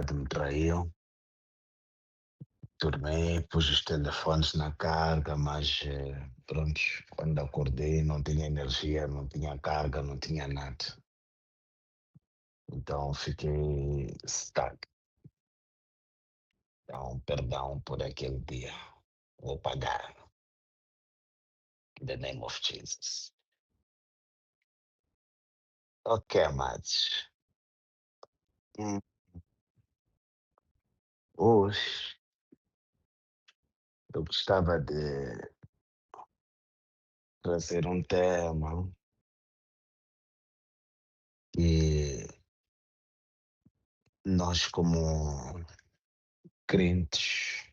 me traiu, dormi, pus os telefones na carga, mas pronto, quando acordei não tinha energia, não tinha carga, não tinha nada. Então fiquei stuck. Então, perdão por aquele dia. Vou pagar. In the name of Jesus. Ok, amados. Hum, Hoje eu gostava de trazer um tema que nós, como crentes,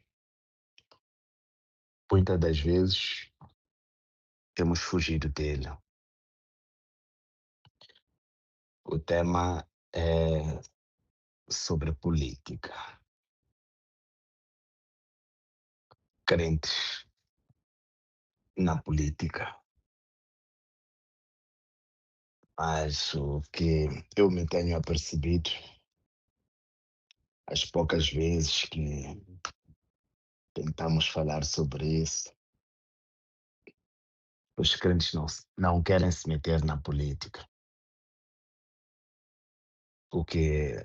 muitas das vezes temos fugido dele. O tema é sobre política. Crentes na política. Mas o que eu me tenho apercebido, as poucas vezes que tentamos falar sobre isso, os crentes não querem se meter na política, o que,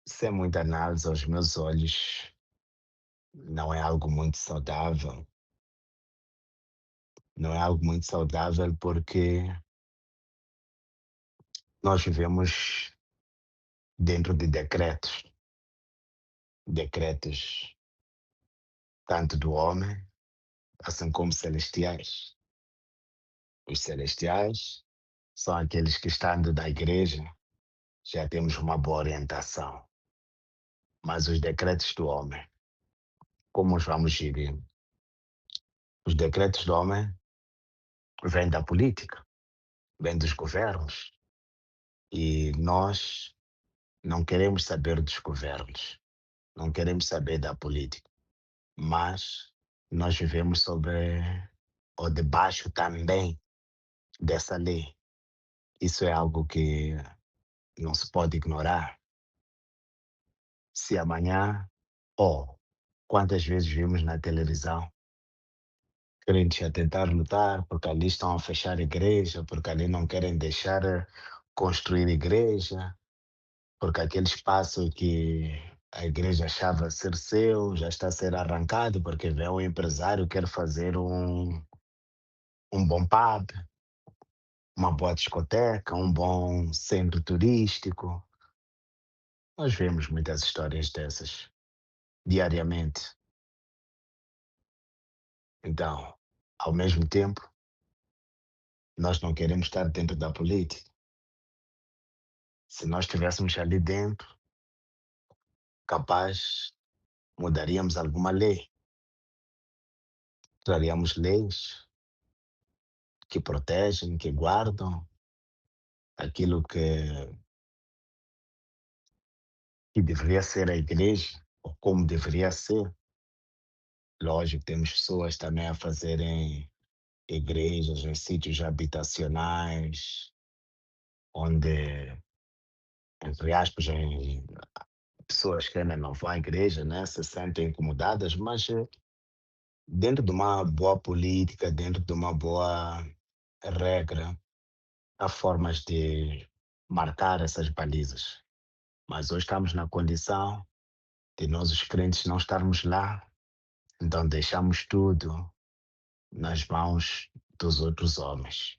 sem muita análise aos meus olhos, não é algo muito saudável. Não é algo muito saudável porque nós vivemos dentro de decretos tanto do homem, assim como celestiais. Os celestiais são aqueles que, estando da igreja, já temos uma boa orientação. Mas os decretos do homem, como os vamos gerir? Os decretos do homem vêm da política, vêm dos governos. E nós não queremos saber dos governos, não queremos saber da política, mas nós vivemos sobre ou debaixo também dessa lei. Isso é algo que não se pode ignorar. Se amanhã, ou quantas vezes vimos na televisão, crentes a tentar lutar porque ali estão a fechar igreja, porque ali não querem deixar construir igreja, porque aquele espaço que a igreja achava ser seu já está a ser arrancado porque vem um empresário que quer fazer um bom pub, uma boa discoteca, um bom centro turístico. Nós vemos muitas histórias dessas diariamente. Então, ao mesmo tempo, nós não queremos estar dentro da política. Se nós estivéssemos ali dentro, capaz mudaríamos alguma lei, traríamos leis que protegem, que guardam aquilo que deveria ser a igreja, ou como deveria ser. Lógico, temos pessoas também a fazerem igrejas em sítios habitacionais, onde, entre aspas, pessoas que ainda não vão à igreja, né, se sentem incomodadas, mas dentro de uma boa política, dentro de uma boa regra, há formas de marcar essas balizas. Mas hoje estamos na condição de nós, os crentes, não estarmos lá, então deixamos tudo nas mãos dos outros homens.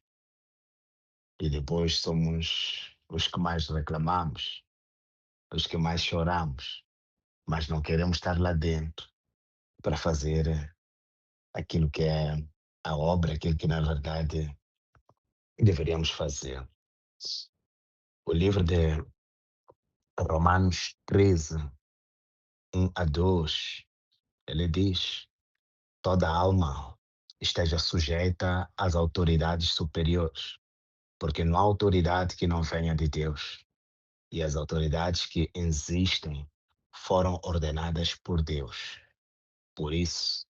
E depois somos os que mais reclamamos, os que mais choramos, mas não queremos estar lá dentro para fazer aquilo que é a obra, aquilo que na verdade deveríamos fazer. O livro de Romanos 13, 1 a 2, ele diz: toda alma esteja sujeita às autoridades superiores, porque não há autoridade que não venha de Deus, e as autoridades que existem foram ordenadas por Deus. Por isso,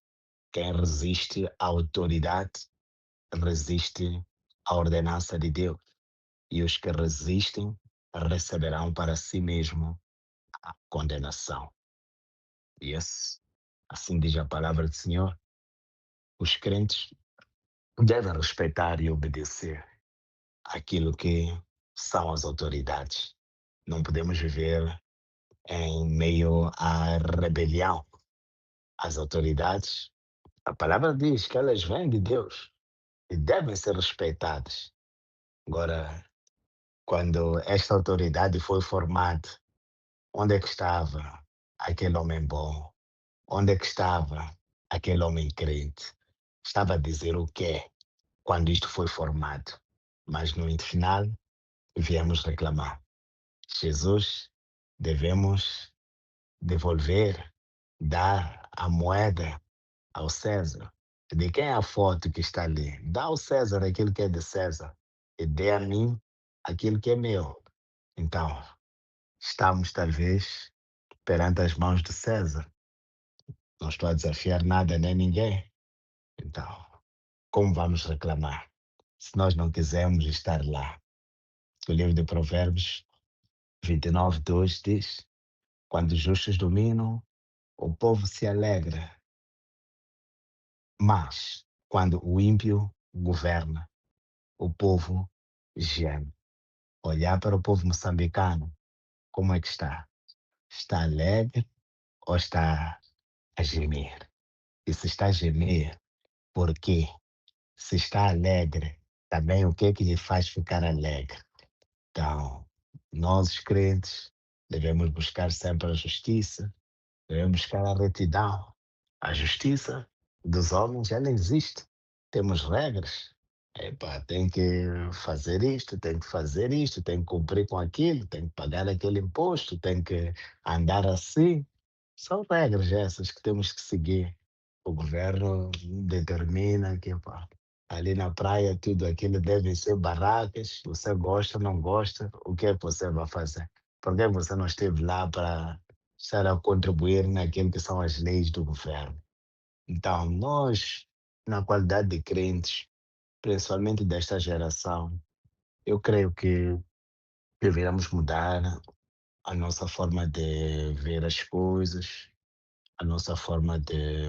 quem resiste à autoridade resiste à ordenança de Deus, e os que resistem receberão para si mesmo a condenação. E esse, assim diz a palavra do Senhor, os crentes devem respeitar e obedecer aquilo que são as autoridades. Não podemos viver em meio à rebelião. As autoridades, a palavra diz que elas vêm de Deus e devem ser respeitadas. Agora, quando esta autoridade foi formada, onde é que estava aquele homem bom? Onde é que estava aquele homem crente? Estava a dizer o quê quando isto foi formado? Mas no final, viemos reclamar. Jesus, devemos devolver, dar a moeda ao César. De quem é a foto que está ali? Dá ao César aquilo que é de César e dê a mim aquilo que é meu. Então, estamos talvez perante as mãos de César. Não estou a desafiar nada nem ninguém. Então, como vamos reclamar se nós não quisermos estar lá? O livro de Provérbios 29:2 diz: quando os justos dominam, o povo se alegra, mas quando o ímpio governa, o povo geme. Olhar para o povo moçambicano, como é que está? Está alegre ou está a gemer? E se está a gemer, por quê? Se está alegre, também o que é que lhe faz ficar alegre? Então, nós, os crentes, devemos buscar sempre a justiça, devemos buscar a retidão. A justiça dos homens, ela existe. Temos regras. Epá, tem que fazer isto, tem que fazer isto, tem que cumprir com aquilo, tem que pagar aquele imposto, tem que andar assim. São regras essas que temos que seguir. O governo determina que, pá, ali na praia tudo aquilo devem ser barracas. Você gosta, não gosta, o que é que você vai fazer? Por que você não esteve lá para estar a contribuir naquilo que são as leis do governo? Então, nós, na qualidade de crentes, principalmente desta geração, eu creio que deveríamos mudar a nossa forma de ver as coisas, a nossa forma de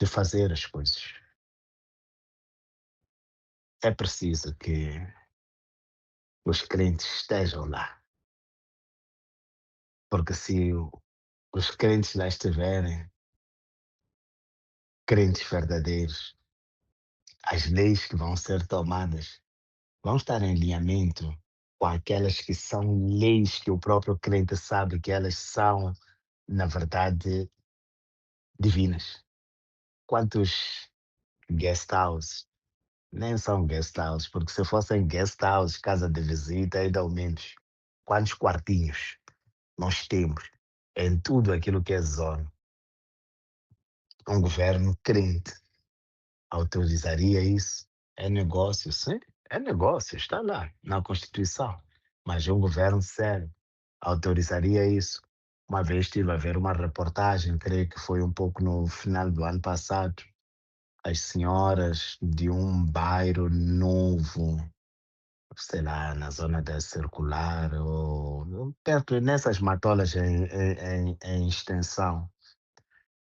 fazer as coisas. É preciso que os crentes estejam lá, porque se os crentes lá estiverem, crentes verdadeiros, as leis que vão ser tomadas vão estar em alinhamento com aquelas que são leis que o próprio crente sabe que elas são, na verdade, divinas. Quantos guest houses nem são guest houses, porque se fossem guest houses, casa de visita, ainda ao menos. Quantos quartinhos nós temos em tudo aquilo que é zona? Um governo crente autorizaria isso? É negócio, sim, é negócio, está lá na Constituição. Mas um governo sério autorizaria isso? Uma vez estive a ver uma reportagem, creio que foi um pouco no final do ano passado, as senhoras de um bairro novo, sei lá, na zona da Circular ou perto nessas matolas em extensão,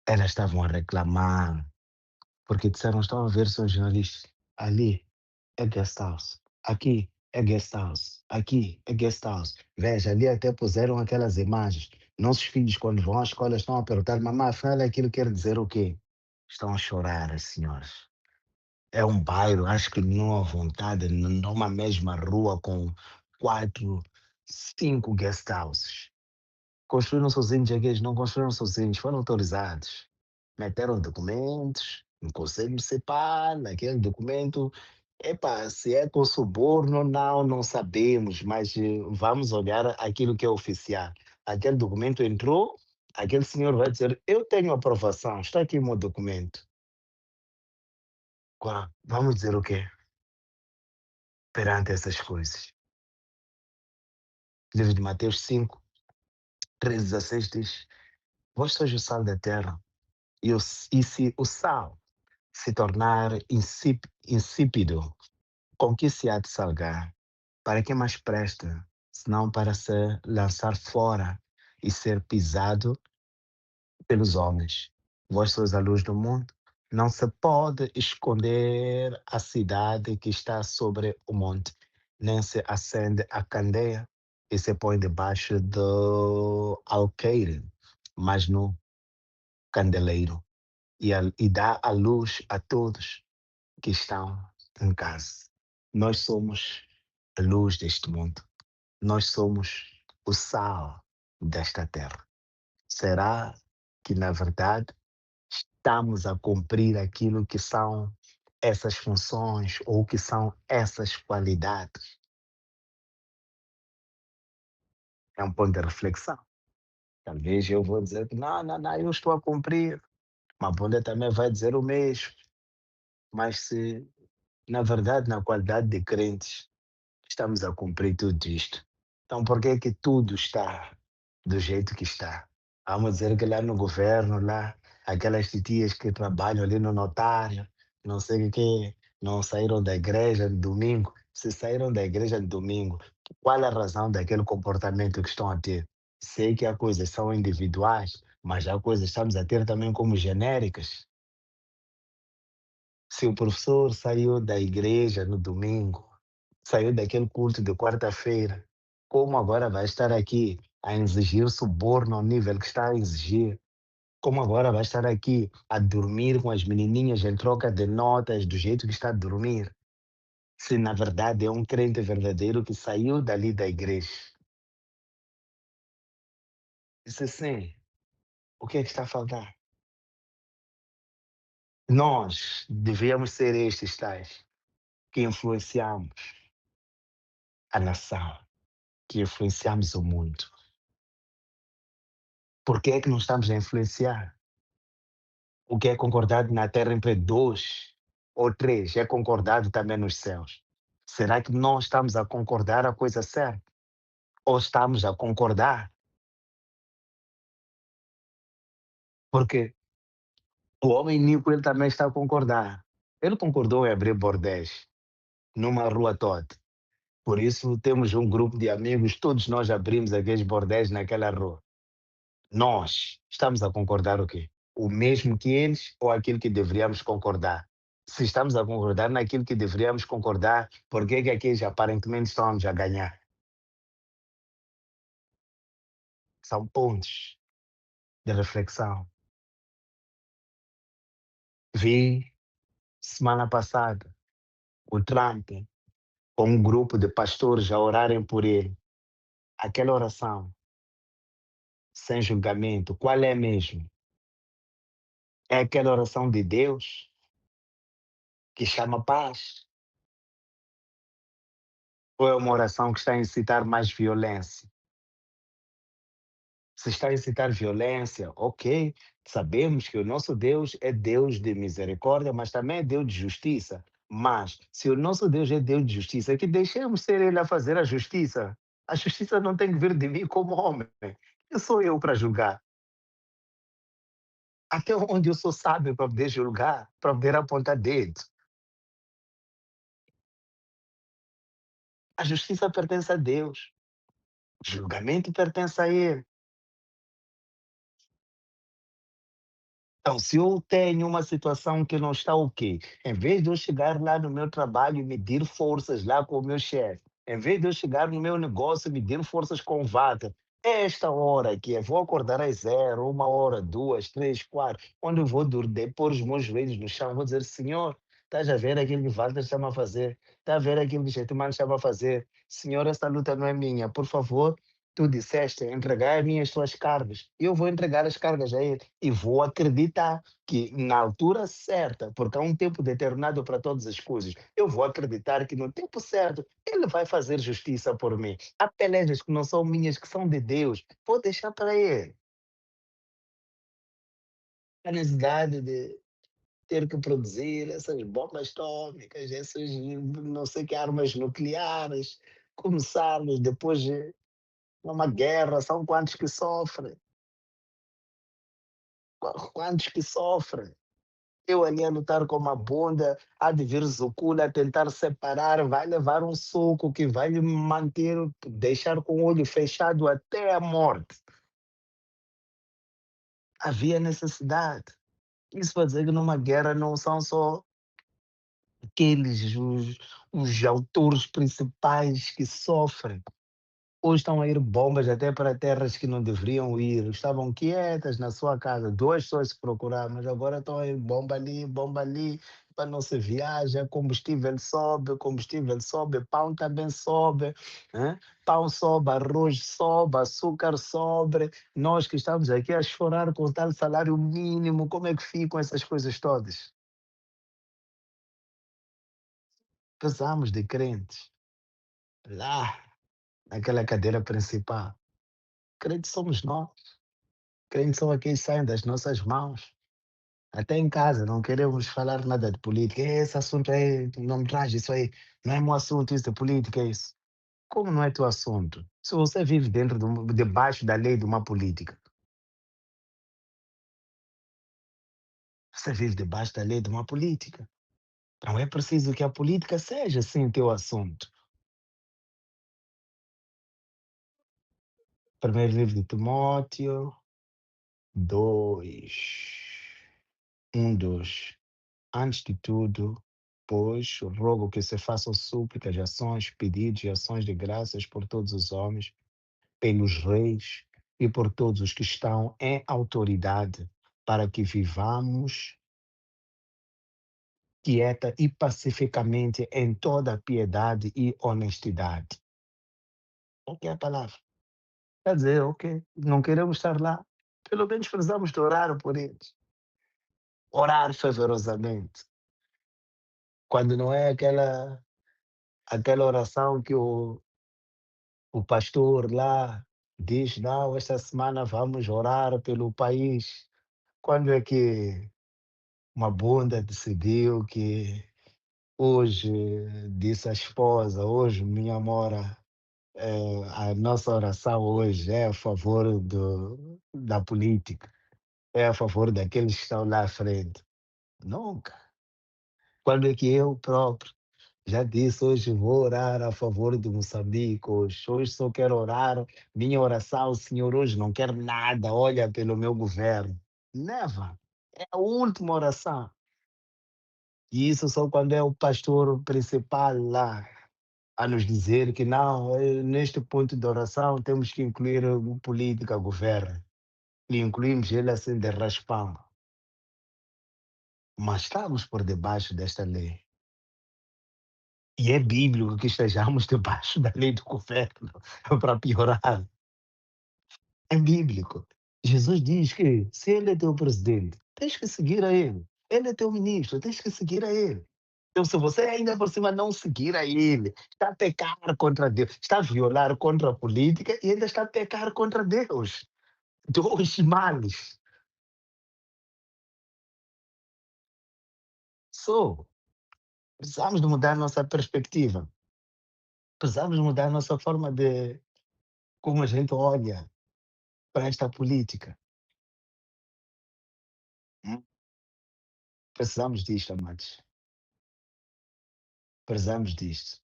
elas estavam a reclamar porque disseram: estão a ver, senhor jornalista, ali é guest house, aqui é guest house, aqui é guest house. Veja, ali até puseram aquelas imagens. Nossos filhos, quando vão à escola, estão a perguntar: mamãe, afinal aquilo quer dizer o quê? Estão a chorar as senhoras. É um bairro, acho que não à vontade, numa mesma rua com 4, 5 guest houses. Construíram sozinhos aqueles, não construíram sozinhos, foram autorizados. Meteram documentos no Conselho Municipal, aquele documento. Epa, se é com suborno, não sabemos, mas vamos olhar aquilo que é oficial. Aquele documento entrou, aquele senhor vai dizer: eu tenho aprovação, está aqui o meu documento. Agora, vamos dizer o quê perante essas coisas? Livro de Mateus 5, 13, 16 diz: vós sois o sal da terra, e se o sal se tornar insípido, com que se há de salgar? para que mais presta, senão para se lançar fora e ser pisado pelos homens. Vós sois a luz do mundo. Não se pode esconder a cidade que está sobre o monte, nem se acende a candeia e se põe debaixo do alqueire, mas no candeleiro, e dá a luz a todos que estão em casa. Nós somos a luz deste mundo. Nós somos o sal desta terra. Será que, na verdade, estamos a cumprir aquilo que são essas funções ou que são essas qualidades? É um ponto de reflexão. Talvez eu vou dizer que não, não, não, eu estou a cumprir. Uma bunda também vai dizer o mesmo. Mas se, na verdade, na qualidade de crentes, estamos a cumprir tudo isto. Então, por que é que tudo está do jeito que está? Vamos dizer que lá no governo, lá, aquelas titias que trabalham ali no notário, não sei o quê, não saíram da igreja no domingo. Se saíram da igreja no domingo, qual é a razão daquele comportamento que estão a ter? Sei que há coisas que são individuais, mas há coisas que estamos a ter também como genéricas. Se o professor saiu da igreja no domingo, saiu daquele culto de quarta-feira, como agora vai estar aqui a exigir suborno ao nível que está a exigir? Como agora vai estar aqui a dormir com as menininhas em troca de notas do jeito que está a dormir? Se na verdade é um crente verdadeiro que saiu dali da igreja. Disse sim, o que é que está a faltar? Nós devíamos ser estes tais que influenciamos a nação, que influenciamos o mundo. Por que é que não estamos a influenciar? O que é concordado na terra entre dois ou três é concordado também nos céus. Será que nós estamos a concordar a coisa certa? Ou estamos a concordar? Porque o homem iníquo ele também está a concordar. Ele concordou em abrir bordéis numa rua toda. Por isso temos um grupo de amigos, todos nós abrimos aqueles bordéis naquela rua. Nós estamos a concordar o quê? O mesmo que eles ou aquilo que deveríamos concordar? Se estamos a concordar naquilo que deveríamos concordar, por que é que aqueles aparentemente estamos a ganhar? São pontos de reflexão. Vi semana passada o Trump com um grupo de pastores a orarem por ele. Aquela oração, sem julgamento, qual é mesmo? É aquela oração de Deus que chama paz? Ou é uma oração que está a incitar mais violência? Se está a incitar violência, ok. Sabemos que o nosso Deus é Deus de misericórdia, mas também é Deus de justiça. Mas, se o nosso Deus é Deus de justiça, que deixemos ser Ele a fazer a justiça. A justiça não tem que vir de mim como homem. Quem sou eu para julgar? Até onde eu sou sábio para poder julgar, para poder apontar dedo? A justiça pertence a Deus. O julgamento pertence a Ele. Então, se eu tenho uma situação que não está ok, em vez de eu chegar lá no meu trabalho e medir forças lá com o meu chefe, em vez de eu chegar no meu negócio e medir forças com o Walter, é esta hora que eu vou acordar às 0, 1 hora, 2, 3, 4, quando eu vou dormir, pôr os meus joelhos no chão, vou dizer, Senhor, estás a ver aquilo que Walter está a fazer? Está a ver aquilo que Getúlio estava a fazer? Senhor, esta luta não é minha, por favor, tu disseste entregar-me as tuas cargas. Eu vou entregar as cargas a ele e vou acreditar que na altura certa, porque há um tempo determinado para todas as coisas, eu vou acreditar que no tempo certo ele vai fazer justiça por mim. Há pelejas que não são minhas, que são de Deus. Vou deixar para ele. A necessidade de ter que produzir essas bombas atômicas, essas não sei que armas nucleares, começarmos depois de uma guerra, são quantos que sofrem? Quantos que sofrem? Eu ali a lutar com uma bunda, há de vir Zucula a tentar separar, vai levar um soco que vai lhe manter, deixar com o olho fechado até a morte. Havia necessidade. Isso para dizer que numa guerra não são só aqueles os autores principais que sofrem. Hoje estão a ir bombas até para terras que não deveriam ir. Estavam quietas na sua casa, duas pessoas se procurar, mas agora estão a ir bomba ali, para não se viaja, combustível sobe, pão também sobe, né? Pão sobe, arroz sobe, açúcar sobe. Nós que estamos aqui a chorar com tal salário mínimo, como é que ficam essas coisas todas? Precisamos de crentes lá naquela cadeira principal. Crentes somos nós. Crentes são aqueles que saem das nossas mãos. Até em casa, não queremos falar nada de política. Esse assunto aí, não me traz isso aí. Não é meu assunto isso de política, é isso. Como não é teu assunto? Se você vive debaixo da lei de uma política, você vive debaixo da lei de uma política. Não é preciso que a política seja, sim, teu assunto. Primeiro livro de Timóteo 2, 2. Antes de tudo, pois, rogo que se façam súplicas, ações, pedidos e ações de graças por todos os homens, pelos reis e por todos os que estão em autoridade, para que vivamos quieta e pacificamente em toda piedade e honestidade. O que é a palavra? Quer dizer, ok, não queremos estar lá, pelo menos precisamos de orar por eles. Orar fervorosamente. Quando não é aquela oração que o pastor lá diz: não, esta semana vamos orar pelo país. Quando é que uma bunda decidiu que hoje, disse a esposa, hoje, minha amora, a nossa oração hoje é a favor da política, é a favor daqueles que estão lá à frente? Nunca. Quando é que eu próprio já disse, hoje vou orar a favor de Moçambique, hoje só quero orar, minha oração, Senhor, hoje não quero nada, olha pelo meu governo. Never. É a última oração. E isso só quando é o pastor principal lá a nos dizer que não, neste ponto de oração temos que incluir o política, governo. E incluímos ele assim de raspão. Mas estamos por debaixo desta lei. E é bíblico que estejamos debaixo da lei do governo, para piorar. É bíblico. Jesus diz que se ele é teu presidente, tens que seguir a ele. Ele é teu ministro, tens que seguir a ele. Então, se você ainda por cima não seguir a ele, está a pecar contra Deus, está a violar contra a política e ainda está a pecar contra Deus. Dois males. So, precisamos de mudar nossa perspectiva. Precisamos mudar nossa forma de como a gente olha para esta política. Hum? Precisamos disto, amados. Precisamos disto.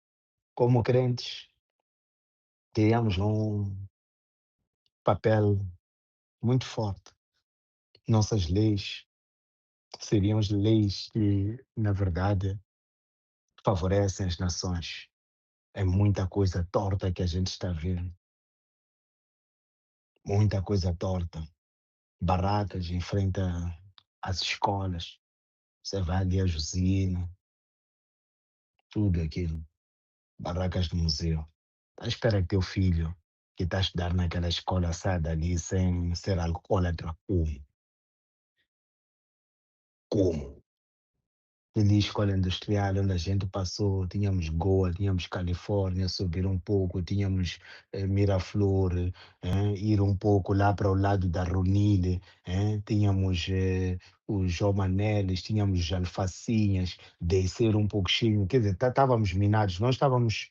Como crentes, temos um papel muito forte. Nossas leis seriam as leis que, na verdade, favorecem as nações. É muita coisa torta que a gente está vendo. Muita coisa torta. Barracas em frente às escolas. Você vai ali a Josina, tudo aquilo. Barracas do museu. Tá à espera que teu filho, que está a estudar naquela escola, saia dali sem ser alcoólatra. Como? Como? Ali, escola industrial, onde a gente passou, tínhamos Goa, tínhamos Califórnia, subir um pouco, tínhamos Miraflor, ir um pouco lá para o lado da Runile, tínhamos os Jomanelis, tínhamos os Alfacinhas, descer um pouquinho, quer dizer, estávamos minados, nós estávamos,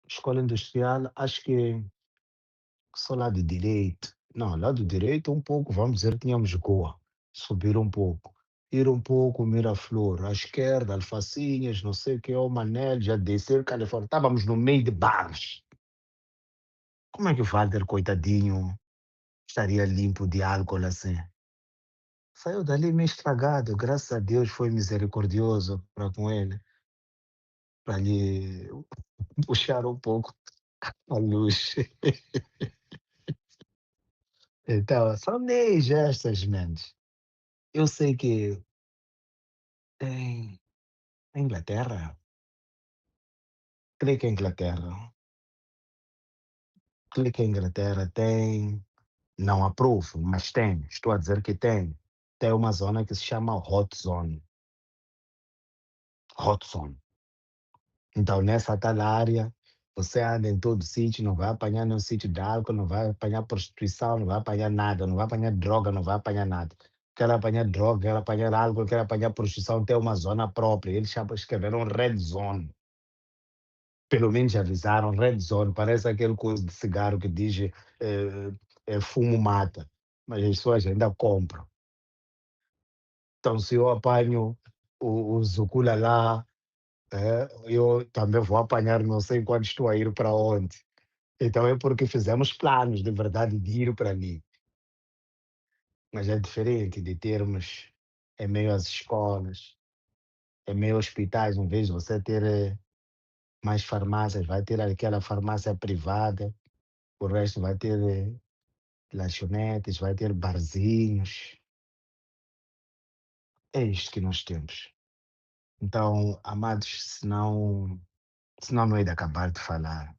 escola industrial, acho que só lado direito, não, lado direito um pouco, vamos dizer, tínhamos Goa, subir um pouco. ir um pouco Miraflor, à esquerda, Alfacinhas, não sei o que, o Manel, já descer Califórnia. Estávamos no meio de bares. Como é que o Walter, coitadinho, estaria limpo de álcool assim? Saiu dali meio estragado, graças a Deus foi misericordioso para com ele, para lhe puxar um pouco a luz. Então, são nem gestas, mentes. Eu sei que tem a Inglaterra, creio que a Inglaterra, creio que a Inglaterra tem, não aprovo, mas tem, estou a dizer que tem uma zona que se chama Hot Zone, Hot Zone. Então, nessa tal área, você anda em todo sítio, não vai apanhar nenhum sítio de álcool, não vai apanhar prostituição, não vai apanhar nada, não vai apanhar droga, não vai apanhar nada. Quer apanhar droga, quer apanhar álcool, quer apanhar prostituição, tem uma zona própria. Eles chamam, escreveram Red Zone. Pelo menos avisaram Red Zone. Parece aquele coisa de cigarro que diz fumo mata, mas as pessoas ainda compram. Então, se eu apanho o Zucula lá, eu também vou apanhar, não sei quando estou a ir para onde. Então é porque fizemos planos de verdade de ir para ali. Mas é diferente de termos em meio às escolas, em meio aos hospitais, em vez de você ter mais farmácias, vai ter aquela farmácia privada, o resto vai ter lanchonetes, vai ter barzinhos. É isto que nós temos. Então, amados, senão não é de acabar de falar.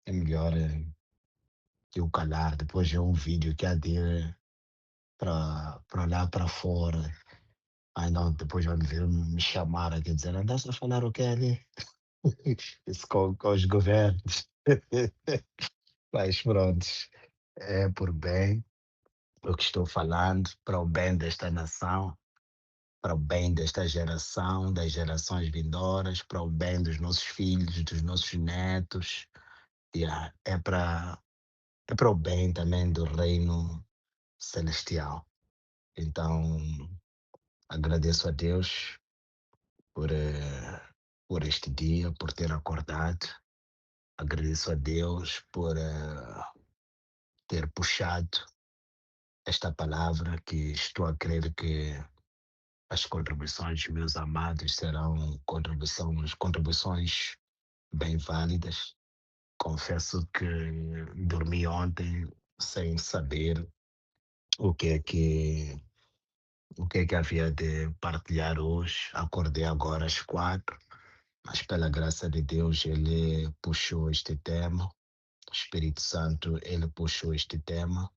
É melhor eu calar. Depois é um vídeo que há de ir para lá para fora. Aí não, depois vão vir me chamar aqui dizer, andaste a falar o que ali? Isso com os governos. Mas pronto, é por bem o que estou falando, para o bem desta nação, para o bem desta geração, das gerações vindouras, para o bem dos nossos filhos, dos nossos netos. Yeah, é para o bem também do reino celestial. Então, agradeço a Deus por, por este dia, por ter acordado. Agradeço a Deus por ter puxado esta palavra, que estou a crer que as contribuições, meus amados, serão contribuições bem válidas. Confesso que dormi ontem sem saber o que é que o que é que havia de partilhar hoje. Acordei agora às 4, mas pela graça de Deus ele puxou este tema. O Espírito Santo ele puxou este tema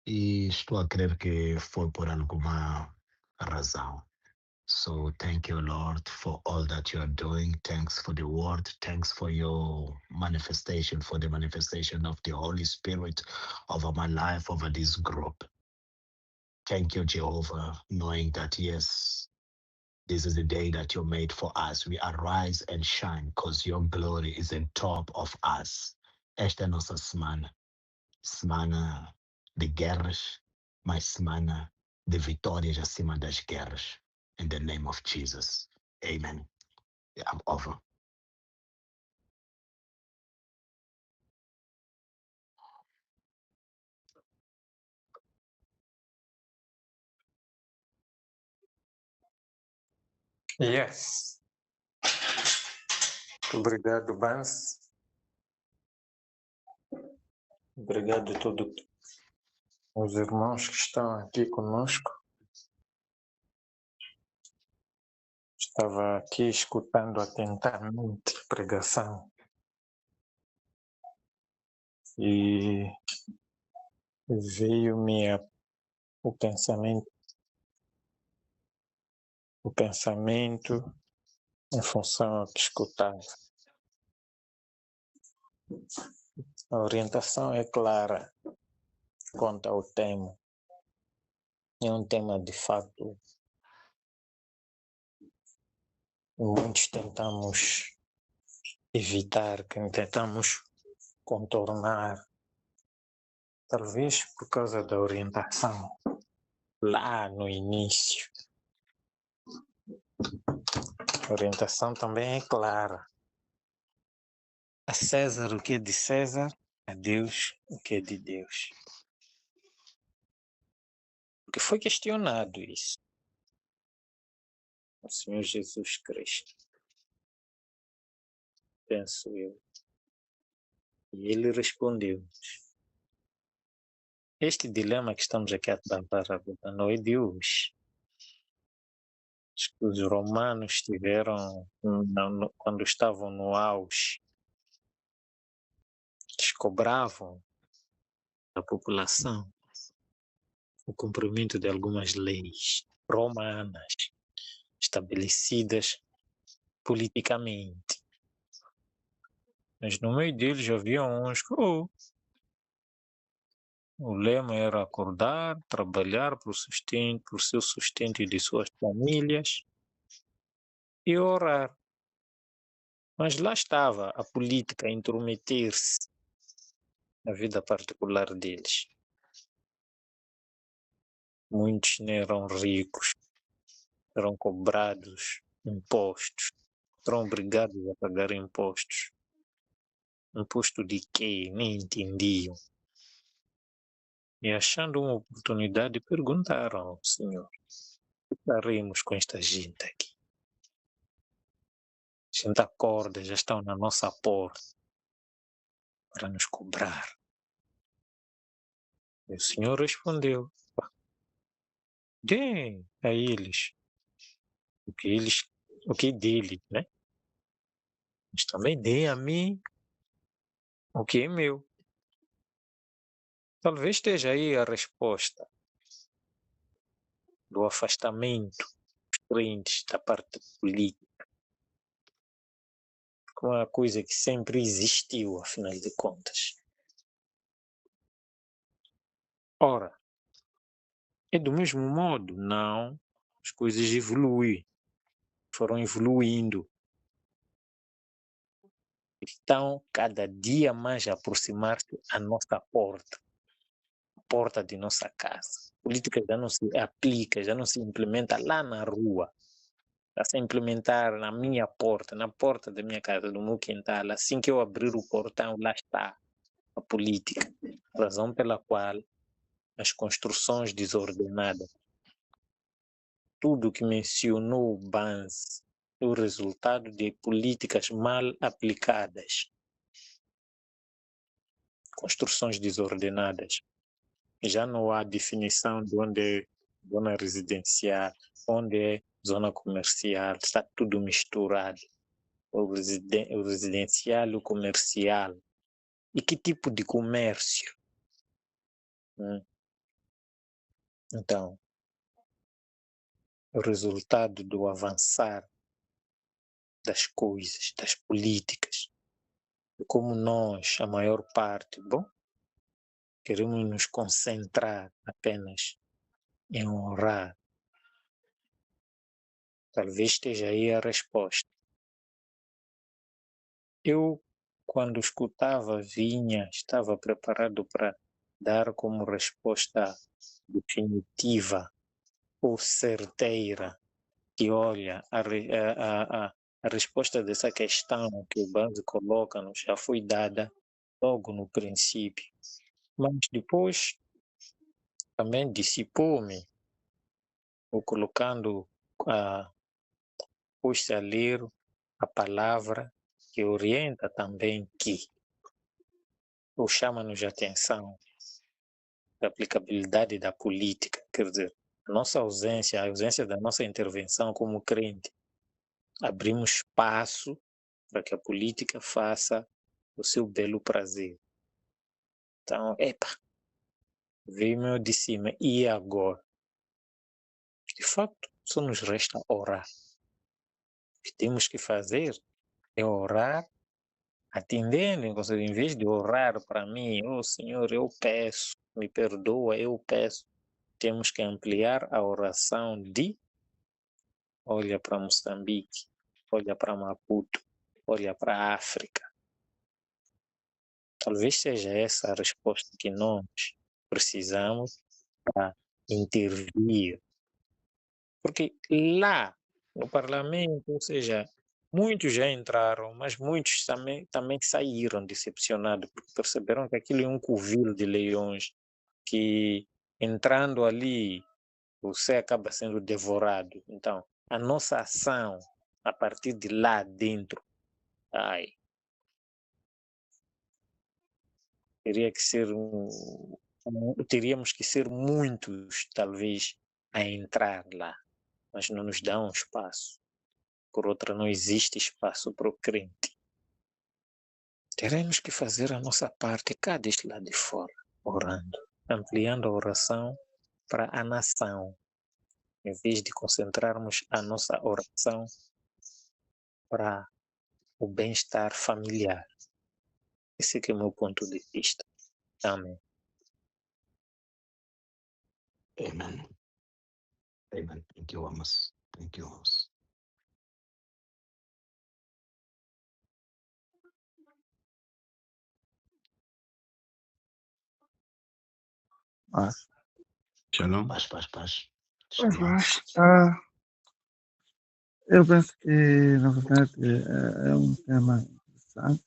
e estou a crer que foi por alguma razão. So thank you, Lord, for all that you are doing. Thanks for the word. Thanks for your manifestation, for the manifestation of the Holy Spirit over my life, over this group. Thank you, Jehovah, knowing that, yes, this is the day that you made for us. We arise and shine because your glory is on top of us. Esta é a nossa semana de guerras, mas semana de vitórias acima das guerras. In the name of Jesus. Amen. Yeah, I'm over. Yes. Obrigado, Vance. Obrigado a todos os irmãos que estão aqui conosco. Estava aqui escutando atentamente a pregação e veio-me o pensamento em função ao que escutava. A orientação é clara quanto ao tema. É um tema de fato. Muitos tentamos evitar, tentamos contornar, talvez por causa da orientação lá no início. A orientação também é clara. A César o que é de César, a Deus o que é de Deus. Porque foi questionado isso. O Senhor Jesus Cristo, penso eu. E ele respondeu: este dilema que estamos aqui a tratar agora não é de hoje. Os romanos tiveram, quando estavam no auge, eles cobravam da população o cumprimento de algumas leis romanas estabelecidas politicamente. Mas no meio deles havia uns que o lema era acordar, trabalhar por seu sustento e de suas famílias e orar. Mas lá estava a política a intrometer-se na vida particular deles. Muitos não eram ricos, eram cobrados impostos, eram obrigados a pagar impostos. Imposto de quê? Nem entendiam. E achando uma oportunidade, perguntaram ao Senhor: o que faremos com esta gente aqui? A gente acorda, já estão na nossa porta para nos cobrar. E o Senhor respondeu: deem a eles o que é deles, né? Mas também deem a mim o que é meu. Talvez esteja aí a resposta do afastamento dos crentes da parte política, que é uma coisa que sempre existiu, afinal de contas. Ora, é do mesmo modo? Não. As coisas evoluem, foram evoluindo. Estão cada dia mais a aproximar-se à nossa porta, a porta de nossa casa. A política já não se aplica, já não se implementa lá na rua. Está se implementar na minha porta, na porta da minha casa, do meu quintal. Assim que eu abrir o portão, lá está a política. Razão pela qual as construções desordenadas, tudo que mencionou Banz, é o resultado de políticas mal aplicadas. Construções desordenadas. Já não há definição de onde é zona residencial, onde é zona comercial, está tudo misturado. O residencial e o comercial. E que tipo de comércio? Então, o resultado do avançar das coisas, das políticas, e como nós, a maior parte, queremos nos concentrar apenas em honrar. Talvez esteja aí a resposta. Eu, quando escutava, estava preparado para dar como resposta definitiva ou certeira, que olha, a resposta dessa questão que o Banzi coloca já foi dada logo no princípio. Mas depois também dissipou-me, ou colocando, pôs-se a ler a palavra que orienta também que, ou chama-nos a atenção da aplicabilidade da política, quer dizer, a ausência da nossa intervenção como crente, abrimos espaço para que a política faça o seu belo prazer. Então, veio-me eu de cima, e agora? De fato, só nos resta orar. O que temos que fazer é orar, atendendo, em vez de orar para mim, Senhor, eu peço, me perdoa, eu peço. Temos que ampliar a oração de olha para Moçambique, olha para Maputo, olha para a África. Talvez seja essa a resposta que nós precisamos para intervir. Porque lá no parlamento, ou seja, muitos já entraram, mas muitos também saíram decepcionados, porque perceberam que aquilo é um covil de leões, que entrando ali, você acaba sendo devorado. Então, a nossa ação, a partir de lá dentro, ai, teria que ser teríamos que ser muitos, talvez, a entrar lá, mas não nos dão espaço. Por outra, não existe espaço para o crente. Teremos que fazer a nossa parte cá deste lado de fora, orando, ampliando a oração para a nação, em vez de concentrarmos a nossa oração para o bem-estar familiar. Esse que é o meu ponto de vista. Amém. Amen. Amen. Thank you, Amos. Thank you, Amos. Mas, Shalom. Paz. pois, Shalom. mas, eu penso que, na verdade, é um tema interessante.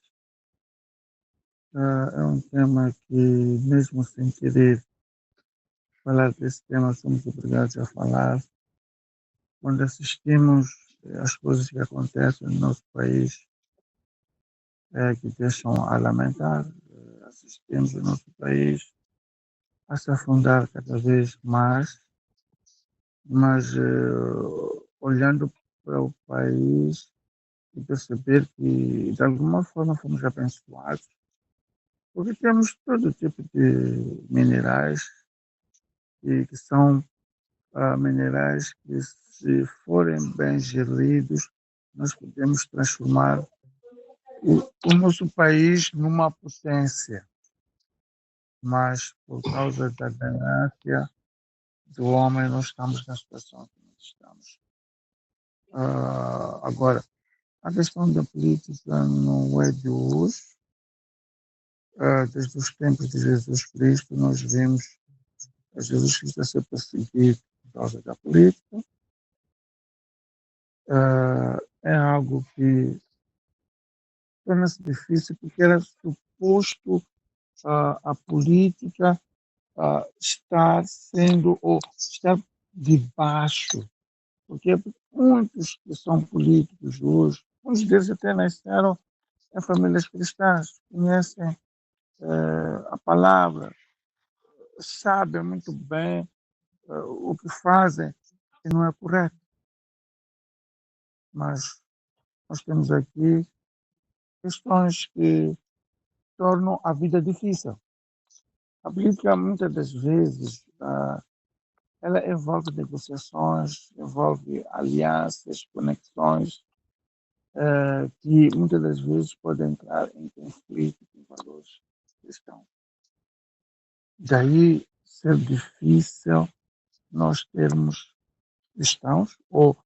É um tema que, mesmo sem querer falar desse tema, somos obrigados a falar. Quando assistimos às coisas que acontecem no nosso país, que deixam a lamentar, assistimos o nosso país a se afundar cada vez mais, mas olhando para o país e perceber que, de alguma forma, fomos abençoados, porque temos todo tipo de minerais que são minerais que, se forem bem geridos, nós podemos transformar o nosso país numa potência, mas por causa da ganância do homem, nós estamos na situação que nós estamos. Agora, a questão da política não é de hoje. Desde os tempos de Jesus Cristo, nós vimos Jesus Cristo a ser perseguido por causa da política. É algo que torna-se difícil porque era suposto a política estar sendo ou estar debaixo, porque muitos que são políticos hoje, muitos deles até nasceram em famílias cristãs, conhecem a palavra, sabem muito bem o que fazem e não é correto. Mas nós temos aqui questões que tornam a vida difícil. A política, muitas das vezes, ela envolve negociações, envolve alianças, conexões, que muitas das vezes podem entrar em conflito com valores cristãos. Daí ser difícil nós termos cristãos ou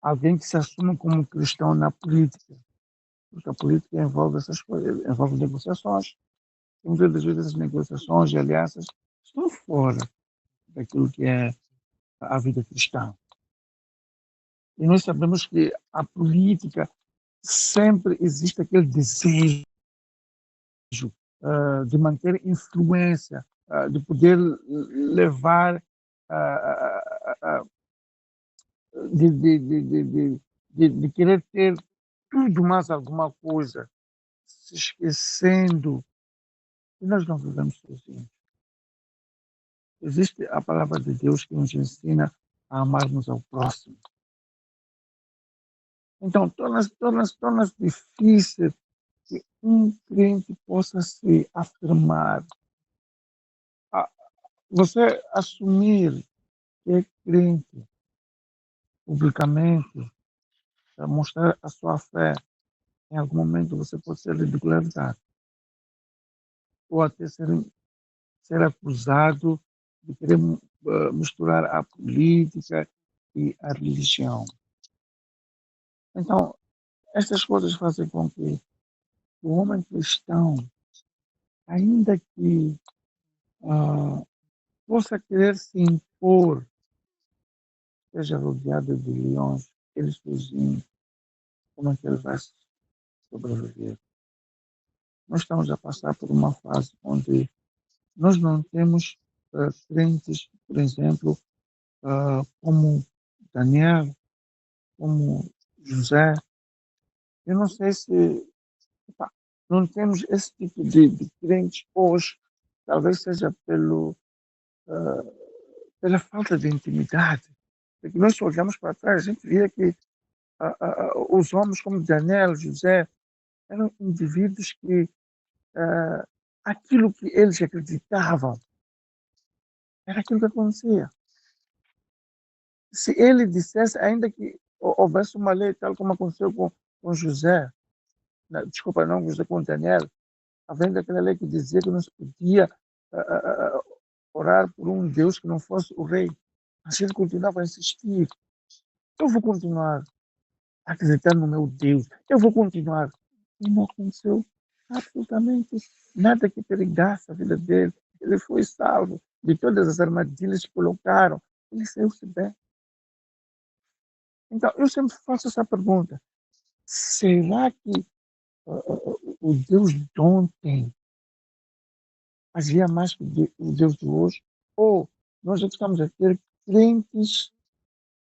alguém que se assume como cristão na política, porque a política envolve essas coisas, envolve negociações. E muitas das vezes as negociações e alianças estão fora daquilo que é a vida cristã. E nós sabemos que a política sempre existe aquele desejo de manter influência, de poder levar, de querer ter tudo mais alguma coisa, se esquecendo que nós não vivemos sozinhos. Existe a palavra de Deus que nos ensina a amarmos ao próximo. Então, torna-se difícil que um crente possa se afirmar. Você assumir que é crente publicamente, para mostrar a sua fé, em algum momento você pode ser ridicularizado ou até ser acusado de querer misturar a política e a religião. Então, estas coisas fazem com que o homem cristão, ainda que possa querer se impor, seja rodeado de leões, ele sozinho, como é que ele vai sobreviver? Nós estamos a passar por uma fase onde nós não temos crentes, por exemplo, como Daniel, como José. Eu não sei se epá, não temos esse tipo de crentes hoje, talvez seja pela falta de intimidade. Porque nós se olhamos para trás, a gente via que os homens como Daniel, José, eram indivíduos que aquilo que eles acreditavam era aquilo que acontecia. Se ele dissesse, ainda que houvesse uma lei, tal como aconteceu com José, desculpa, não José, com Daniel, havendo aquela lei que dizia que não se podia orar por um Deus que não fosse o rei. Mas ele continuava a insistir. Eu vou continuar a acreditar no meu Deus. Eu vou continuar. E não aconteceu absolutamente nada que perigasse a vida dele. Ele foi salvo de todas as armadilhas que colocaram. Ele saiu-se bem. Então, eu sempre faço essa pergunta. Será que o Deus de ontem agia mais que o Deus de hoje? Ou nós já estamos a ter crentes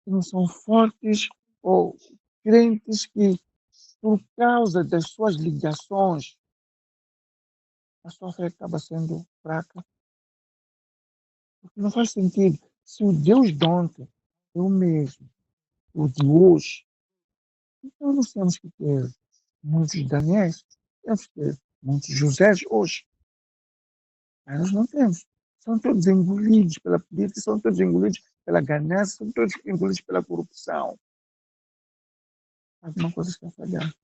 que não são fortes, ou crentes que, por causa das suas ligações, a sua fé acaba sendo fraca? Porque não faz sentido. Se o Deus de ontem é o mesmo, o de hoje, então nós temos que ter muitos Daniéis, temos que ter muitos Josés hoje. Mas nós não temos. São todos engolidos pela política, são todos engolidos pela ganância, são todos engolidos pela corrupção. Alguma coisa está falhando.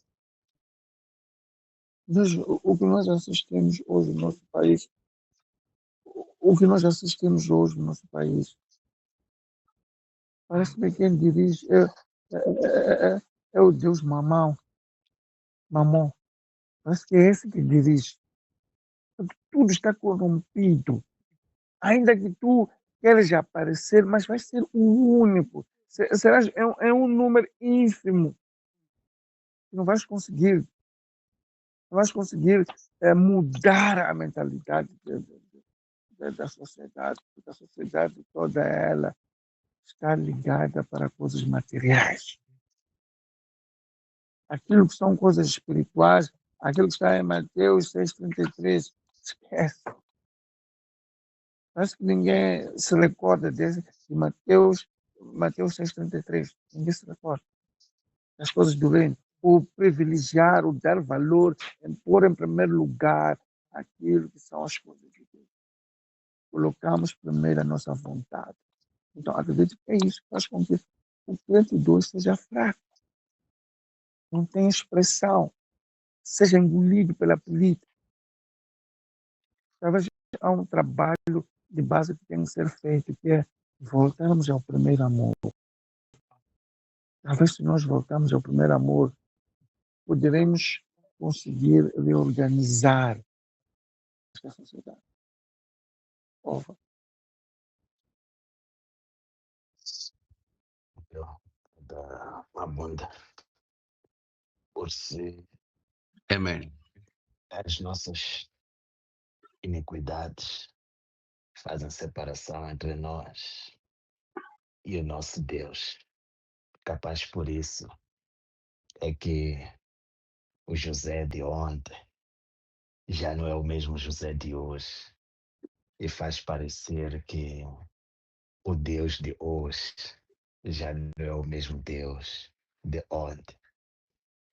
Veja, o que nós assistimos hoje no nosso país, o que nós assistimos hoje no nosso país, parece que quem dirige é o Deus mamão. Parece que é esse que dirige. Tudo está corrompido. Ainda que tu queres aparecer, mas vai ser o único. Serás, é um número ínfimo. Não vais conseguir, não vais conseguir mudar a mentalidade da sociedade, porque a sociedade toda ela está ligada para coisas materiais. Aquilo que são coisas espirituais, aquilo que está em Mateus 6,33, esquece. Parece que ninguém se recorda de Mateus 6,33. Ninguém se recorda das coisas do reino. O privilegiar, o dar valor, em pôr em primeiro lugar aquilo que são as coisas de Deus. Colocamos primeiro a nossa vontade. Então, acredito que é isso que faz com que o crente de hoje seja fraco. Não tem expressão. Seja engolido pela política. Talvez há um trabalho de base que tem que ser feito, que é voltarmos ao primeiro amor. Talvez se nós voltarmos ao primeiro amor, poderemos conseguir reorganizar esta sociedade. Ova. Da Amanda, por si. Amém. As nossas iniquidades fazem separação entre nós e o nosso Deus. Capaz por isso é que o José de ontem já não é o mesmo José de hoje e faz parecer que o Deus de hoje já não é o mesmo Deus de ontem.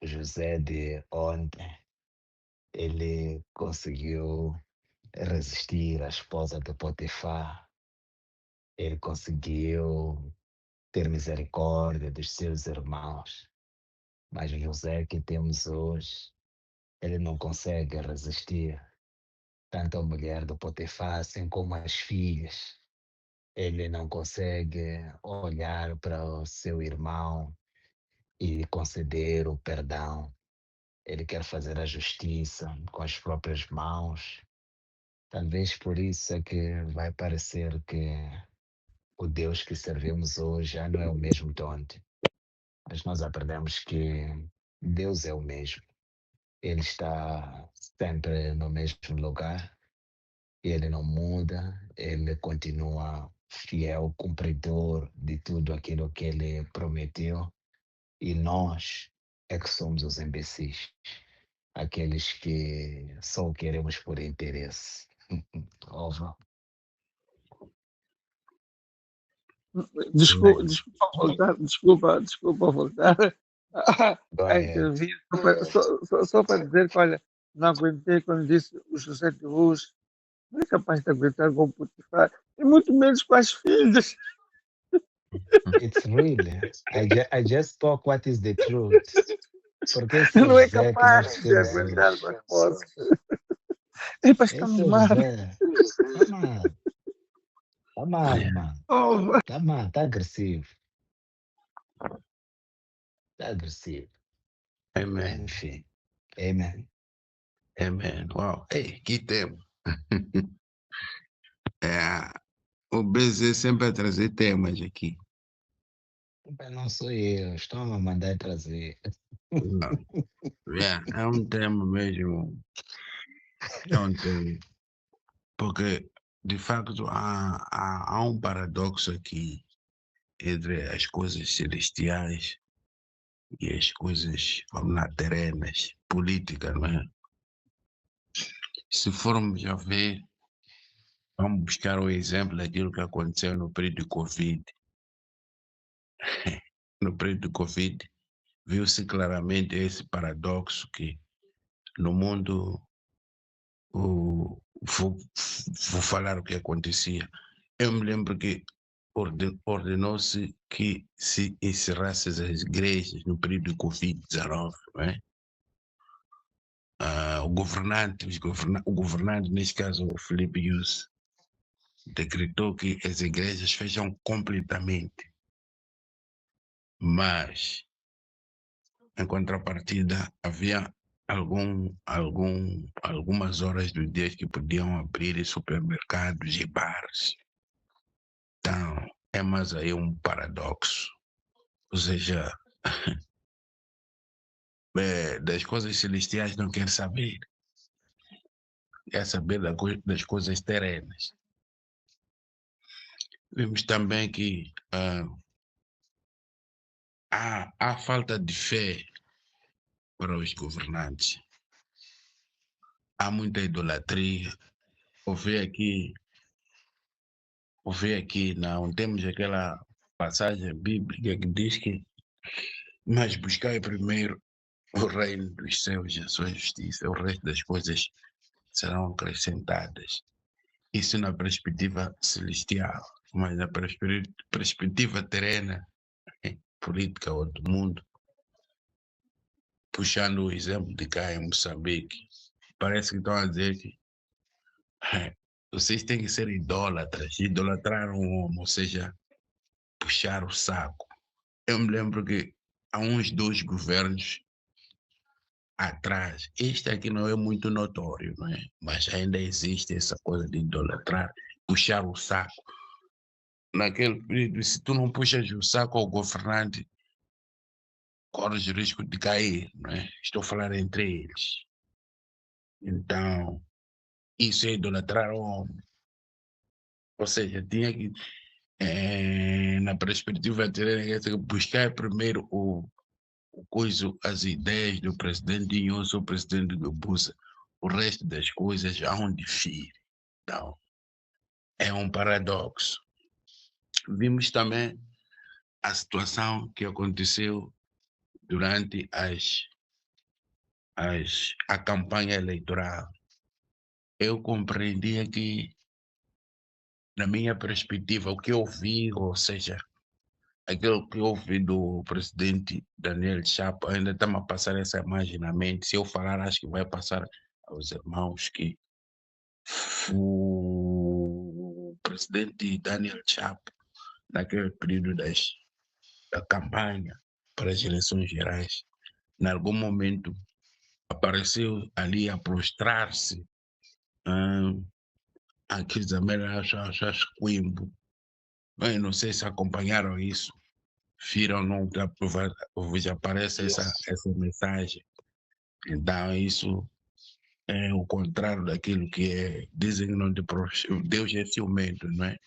O José de ontem, ele conseguiu resistir à esposa de Potifar, ele conseguiu ter misericórdia dos seus irmãos, mas o José que temos hoje, ele não consegue resistir tanto a mulher do Potifar, assim como as filhas. Ele não consegue olhar para o seu irmão e conceder o perdão. Ele quer fazer a justiça com as próprias mãos. Talvez por isso é que vai parecer que o Deus que servimos hoje já não é o mesmo de ontem. mas nós aprendemos que Deus é o mesmo. Ele está sempre no mesmo lugar, ele não muda, ele continua fiel, cumpridor de tudo aquilo que ele prometeu, e nós é que somos os imbecis, aqueles que só o queremos por interesse. Óbvio. Desculpa, Bem, desculpa voltar go a ahead. intervir, só para dizer que, olha, não aguentei quando disse o José de Luz, não é capaz de aguentar com o Potifar, e muito menos com as filhas. It's really. I just spoke what is the truth. Porque esse é o Não é José que nós capaz de temos aguentar hoje. com as posses. É para estar Esse é no o mar. José. Tá mal. Tá mal, mano. Oh, Tá mal, tá agressivo. Tá agressivo. Amen. Enfim. Amen. Amen. Uau. Ei, que tema. O BZ sempre a trazer temas aqui. Mas não sou eu. Estão a mandar trazer. É um tema mesmo. É um tema. Porque, de facto, há um paradoxo aqui entre as coisas celestiais e as coisas, vamos lá, terrenas, políticas, não é? Se formos a ver, vamos buscar o exemplo daquilo que aconteceu no período de Covid. No período de Covid, viu-se claramente esse paradoxo que no mundo, vou falar o que acontecia. Eu me lembro que ordenou-se que se encerrassem as igrejas no período de Covid-19, não é? O governante, neste caso o Filipe Yus, decretou que as igrejas fecham completamente. Mas, em contrapartida, havia algumas horas do dia que podiam abrir supermercados e bares. Então, é mais aí um paradoxo. Ou seja, das coisas celestiais não quer saber. Quer saber das coisas terrenas. Vimos também que há falta de fé para os governantes. Há muita idolatria. Ouvi aqui, não temos aquela passagem bíblica que diz que mas buscai primeiro o reino dos céus e a sua justiça, o resto das coisas serão acrescentadas. Isso na perspectiva celestial, mas na perspectiva terrena, política ou do mundo, puxando o exemplo de cá em Moçambique, parece que estão a dizer que vocês têm que ser idólatras, idolatrar um homem, ou seja, puxar o saco. Eu me lembro que há uns 2 governos atrás, este aqui não é muito notório, não é? Mas ainda existe essa coisa de idolatrar, puxar o saco. Naquele período, se tu não puxas o saco ao governante, corres o risco de cair, não é? Estou a falar entre eles. Então, isso é idolatrar o homem. Ou seja, tinha que, na perspectiva terrena, buscar primeiro as ideias do presidente Inhoso, o presidente do Busa. O resto das coisas há difere. Então, é um paradoxo. Vimos também a situação que aconteceu durante a campanha eleitoral. Eu compreendia que, na minha perspectiva, o que eu vi, ou seja, aquilo que eu vi do presidente Daniel Chapo, ainda está-me a passar essa imagem na mente. Se eu falar, acho que vai passar aos irmãos que o presidente Daniel Chapo, naquele período da campanha para as eleições gerais, em algum momento apareceu ali a prostrar-se aqueles Quimbo. Eu não sei se acompanharam isso. viram nunca vos aparece essa mensagem. Então, isso é o contrário daquilo que é, dizem que não te Deus é ciumento, não é?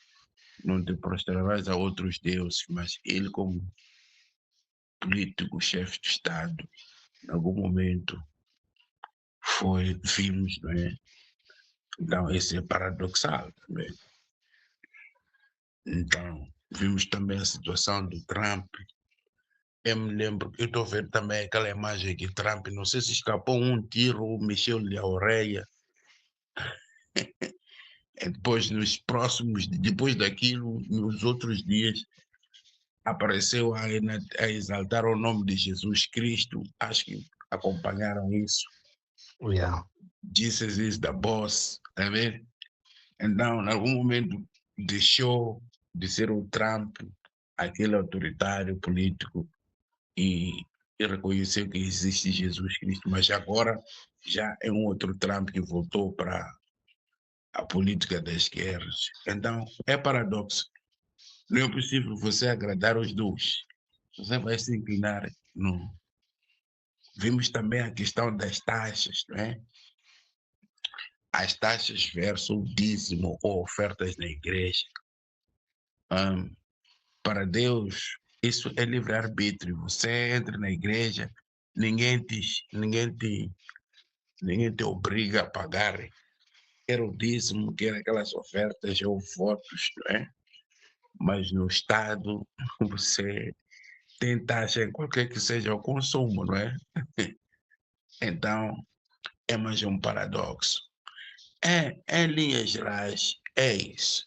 Não te prostrarás a outros deuses, mas ele, como político, chefe de Estado, em algum momento vimos, não é? Então, isso é paradoxal também. Então, vimos também a situação do Trump. Eu me lembro, eu estou vendo também aquela imagem que Trump, não sei se escapou um tiro ou mexeu-lhe a orelha. Depois, depois daquilo, nos outros dias, apareceu a exaltar o nome de Jesus Cristo. Acho que acompanharam isso. Yeah. Jesus is the boss, tá vendo? Então, em algum momento, deixou de ser o Trump, aquele autoritário político, e reconheceu que existe Jesus Cristo, mas agora já é um outro Trump que voltou para a política da esquerda. Então, é paradoxo. Não é possível você agradar os dois. Você vai se inclinar no. Vimos também a questão das taxas, não é? As taxas versus o dízimo ou ofertas na igreja. Para Deus, isso é livre-arbítrio. Você entra na igreja, ninguém te obriga a pagar, quer o dízimo, quer aquelas ofertas ou votos, não é? Mas no Estado, você tem taxa em qualquer que seja o consumo, não é? Então, é mais um paradoxo. Em linhas gerais, é isso.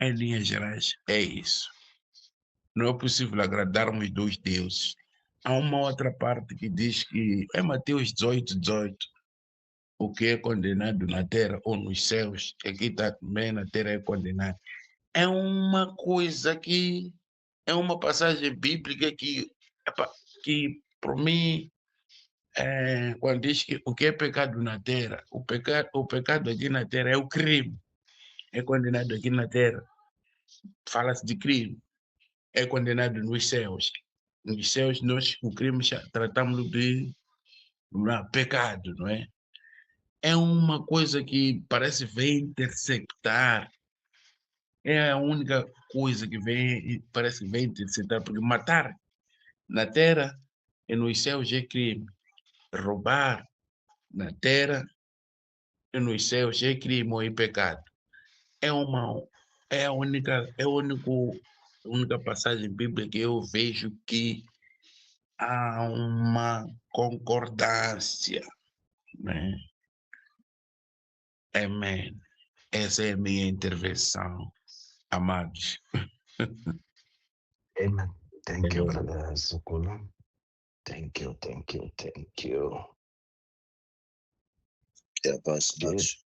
Em linhas gerais, é isso. Não é possível agradarmos dois deuses. Há uma outra parte que diz que é Mateus 18, o que é condenado na terra ou nos céus, aqui está também na terra é condenado. É uma coisa que é uma passagem bíblica que para mim, quando diz que o que é pecado na terra, o pecado aqui na terra é o crime, é condenado aqui na terra. Fala-se de crime, é condenado nos céus. Nos céus, nós, o crime, tratamos de pecado, não é? É uma coisa que parece vem intersectar. É a única coisa que parece que vem intersectar, porque matar na terra e nos céus é crime. Roubar na terra e nos céus é crime ou é pecado. É a única passagem bíblica que eu vejo que há uma concordância, né? Amém. Essa é a minha intervenção, amados. Amen. Thank you, Brother Sukula. Thank you. É, paz, amados.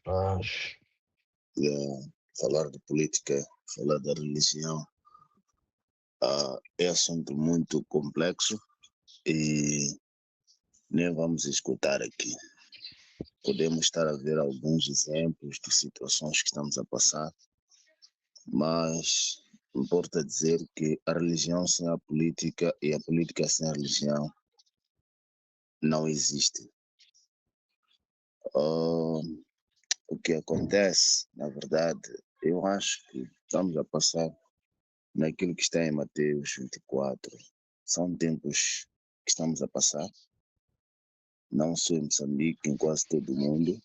Paz. Falar de política, falar da religião, é assunto muito complexo e nem vamos escutar aqui. Podemos estar a ver alguns exemplos de situações que estamos a passar, mas importa dizer que a religião sem a política e a política sem a religião não existe. O que acontece, na verdade, eu acho que estamos a passar naquilo que está em Mateus 24. São tempos que estamos a passar, não só em Moçambique, em quase todo o mundo.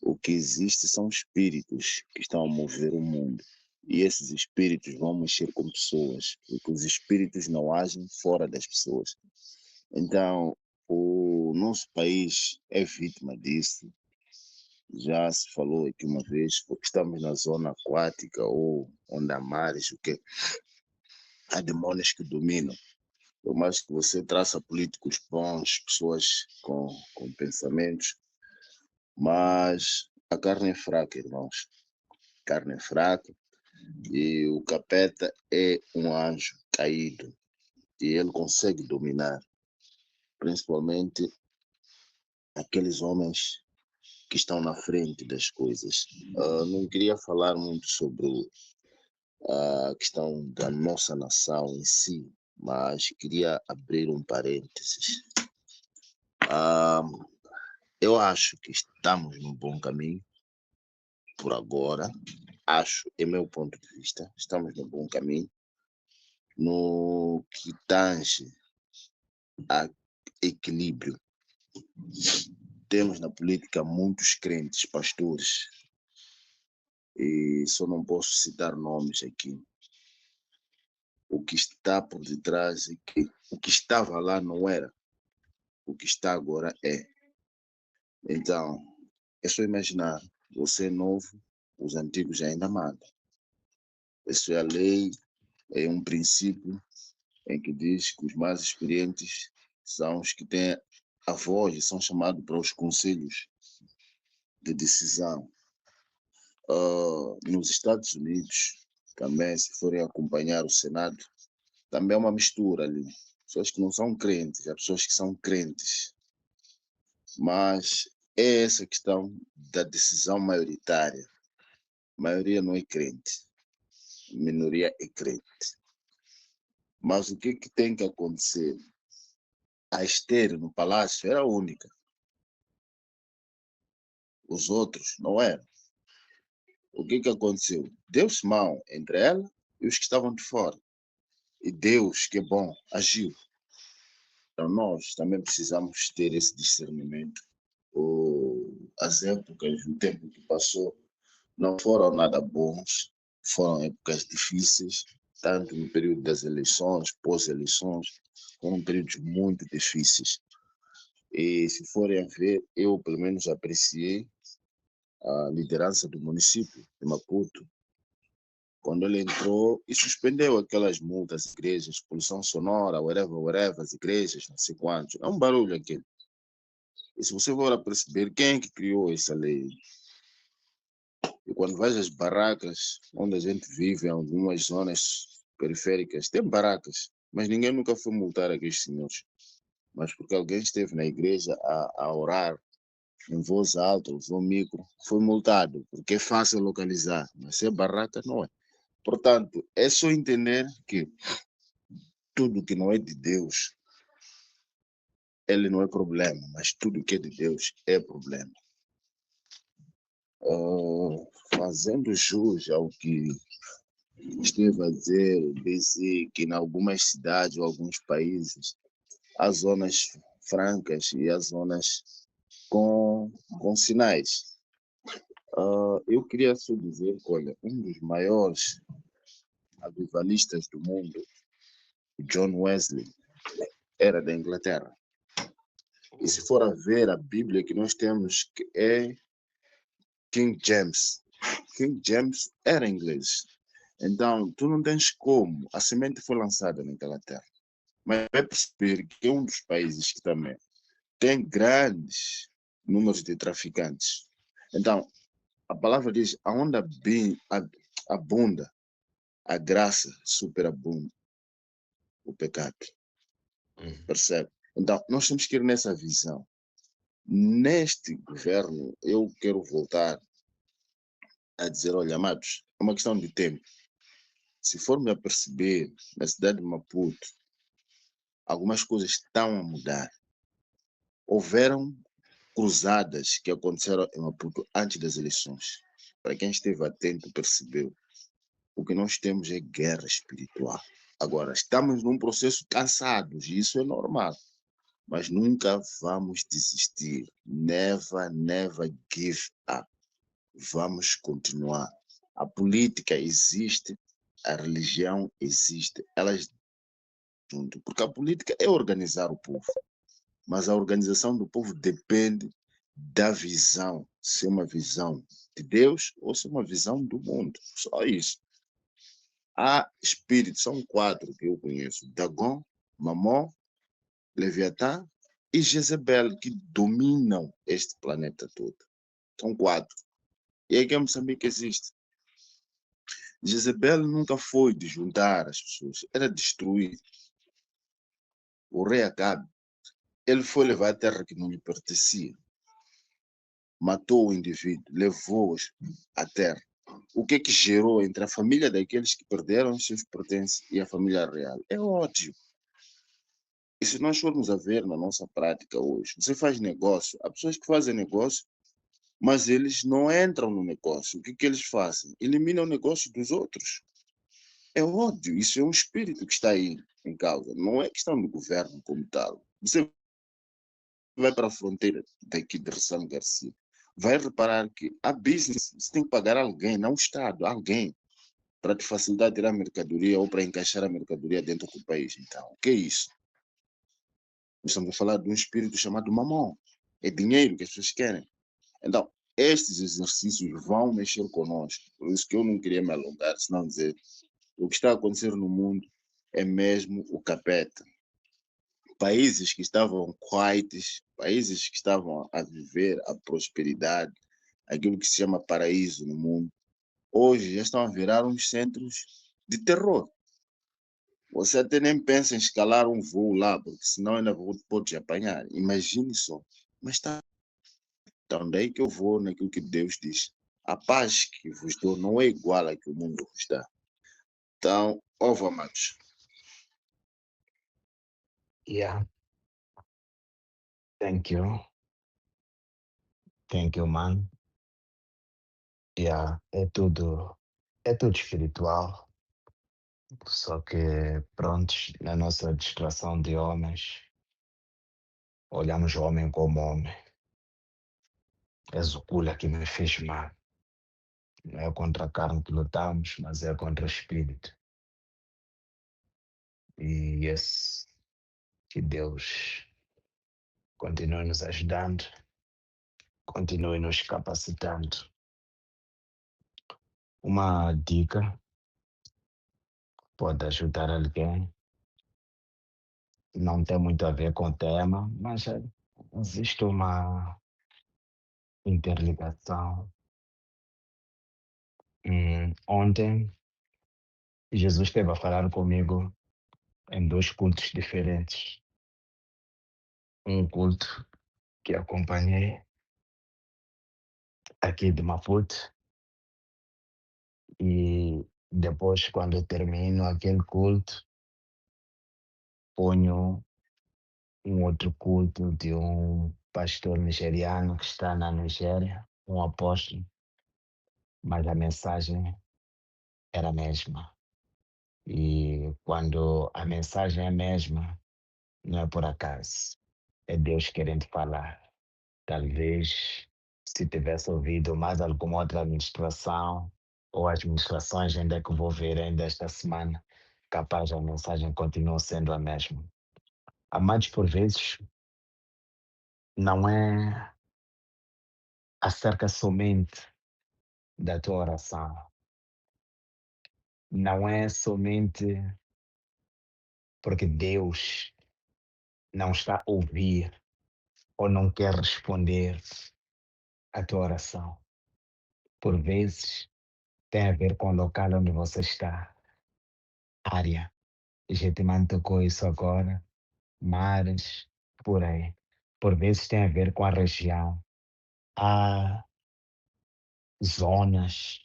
O que existe são espíritos que estão a mover o mundo. E esses espíritos vão mexer com pessoas, porque os espíritos não agem fora das pessoas. Então, o nosso país é vítima disso. Já se falou aqui uma vez, porque estamos na zona aquática ou onde há mares, o que há demônios que dominam. Por mais que você traça políticos bons, pessoas com pensamentos, mas a carne é fraca, irmãos. A carne é fraca e o capeta é um anjo caído e ele consegue dominar, principalmente aqueles homens que estão na frente das coisas. Não queria falar muito sobre a questão da nossa nação em si, mas queria abrir um parênteses. Eu acho que estamos no bom caminho, por agora. Acho, é meu ponto de vista, estamos no bom caminho. No que tange a equilíbrio, temos na política muitos crentes, pastores, e só não posso citar nomes aqui. O que está por detrás é que o que estava lá não era, o que está agora é. Então, é só imaginar, você é novo, os antigos ainda mandam. Isso é a lei, é um princípio em que diz que os mais experientes são os que têm a voz e são chamados para os conselhos de decisão. Nos Estados Unidos, também, se forem acompanhar o Senado, também é uma mistura ali. Pessoas que não são crentes, há pessoas que são crentes. Mas é essa questão da decisão maioritária. A maioria não é crente, a minoria é crente. Mas o que tem que acontecer? A Esther no palácio era a única. Os outros não eram. O que aconteceu? Deu-se mão entre ela e os que estavam de fora. E Deus, que é bom, agiu. Então nós também precisamos ter esse discernimento. As épocas, o tempo que passou, não foram nada bons, foram épocas difíceis, tanto no período das eleições, pós-eleições, foram períodos muito difíceis. E se forem a ver, eu pelo menos apreciei a liderança do município de Maputo, quando ele entrou e suspendeu aquelas multas, igrejas, poluição sonora, whatever, as igrejas, não sei quantos. É um barulho aquele. E se você for a perceber quem é que criou essa lei, e quando vais às barracas, onde a gente vive, em algumas zonas periféricas, tem barracas, mas ninguém nunca foi multar aqueles senhores. Mas porque alguém esteve na igreja a orar em voz alta, usou micro, foi multado, porque é fácil localizar, mas se é barraca, não é. Portanto, é só entender que tudo que não é de Deus, ele não é problema, mas tudo que é de Deus é problema. Fazendo jus ao que esteve a dizer que em algumas cidades ou alguns países há zonas francas e há zonas com sinais. Eu queria só dizer que, olha, um dos maiores avivalistas do mundo, John Wesley, era da Inglaterra. E se for a ver a Bíblia que nós temos, que é King James. King James era inglês. Então, tu não tens como. A semente foi lançada na Inglaterra. Mas vai perceber que é um dos países que também tem grandes números de traficantes. Então, a palavra diz, aonde abunda, a graça superabunda o pecado. Percebe? Então, nós temos que ir nessa visão. Neste governo, eu quero voltar a dizer, olha, amados, é uma questão de tempo. Se formos a perceber, na cidade de Maputo, algumas coisas estão a mudar. Houveram cruzadas que aconteceram em Maputo antes das eleições. Para quem esteve atento, percebeu. O que nós temos é guerra espiritual. Agora, estamos num processo cansados, e isso é normal. Mas nunca vamos desistir. Never give up. Vamos continuar. A política existe, a religião existe. Elas junto, porque a política é organizar o povo. Mas a organização do povo depende da visão, se é uma visão de Deus ou se é uma visão do mundo. Só isso. Há espíritos, são 4 que eu conheço: Dagon, Mamon, Leviatã e Jezebel, que dominam este planeta todo. São 4. E aqui em Moçambique existe. Jezebel nunca foi de juntar as pessoas, era destruir. O rei Acabe, ele foi levar a terra que não lhe pertencia. Matou o indivíduo, levou-os à terra. o que é que gerou entre a família daqueles que perderam os seus pertences e a família real? É ódio. E se nós formos a ver na nossa prática hoje, você faz negócio, há pessoas que fazem negócio, mas eles não entram no negócio. O que que eles fazem? Eliminam o negócio dos outros. É ódio, isso é um espírito que está aí em causa. Não é questão do governo como tal. Você vai para a fronteira daqui de Ressano Garcia, vai reparar que há business, você tem que pagar alguém, não o Estado, alguém, para te facilitar a tirar a mercadoria ou para encaixar a mercadoria dentro do país. Então, o que é isso? Nós estamos a falar de um espírito chamado mamão. É dinheiro que as pessoas querem. Então, estes exercícios vão mexer conosco. Por isso que eu não queria me alongar, senão dizer o que está a acontecer no mundo é mesmo o capeta. Países que estavam quiets, países que estavam a viver a prosperidade, aquilo que se chama paraíso no mundo, hoje já estão a virar uns centros de terror. Você até nem pensa em escalar um voo lá, porque senão ainda pode apanhar. Imagine só. Mas está. Então, daí que eu vou naquilo que Deus diz. A paz que vos dou não é igual a que o mundo vos dá. Então, ovo amados. Yeah, thank you. Thank you, man. Yeah, é tudo espiritual. Só que, pronto, na nossa distração de homens, olhamos o homem como homem. És o cula que me fez mal. Não é contra a carne que lutamos, mas é contra o espírito. E esse, que Deus continue nos ajudando, continue nos capacitando. Uma dica pode ajudar alguém. Não tem muito a ver com o tema, mas existe uma interligação. Ontem, Jesus esteve a falar comigo em dois cultos diferentes. Um culto que acompanhei aqui de Maputo e depois, quando eu termino aquele culto, ponho um outro culto de um pastor nigeriano que está na Nigéria, um apóstolo, mas a mensagem era a mesma. E quando a mensagem é a mesma, não é por acaso, é Deus querendo falar. Talvez se tivesse ouvido mais alguma outra administração ou as administrações ainda que vou ver ainda esta semana, capaz a mensagem continua sendo a mesma. Amados, por vezes, não é acerca somente da tua oração. Não é somente porque Deus não está a ouvir ou não quer responder à tua oração. Por vezes, tem a ver com o local onde você está, área. Getman tocou isso agora, mares, por aí. Por vezes tem a ver com a região. Há zonas,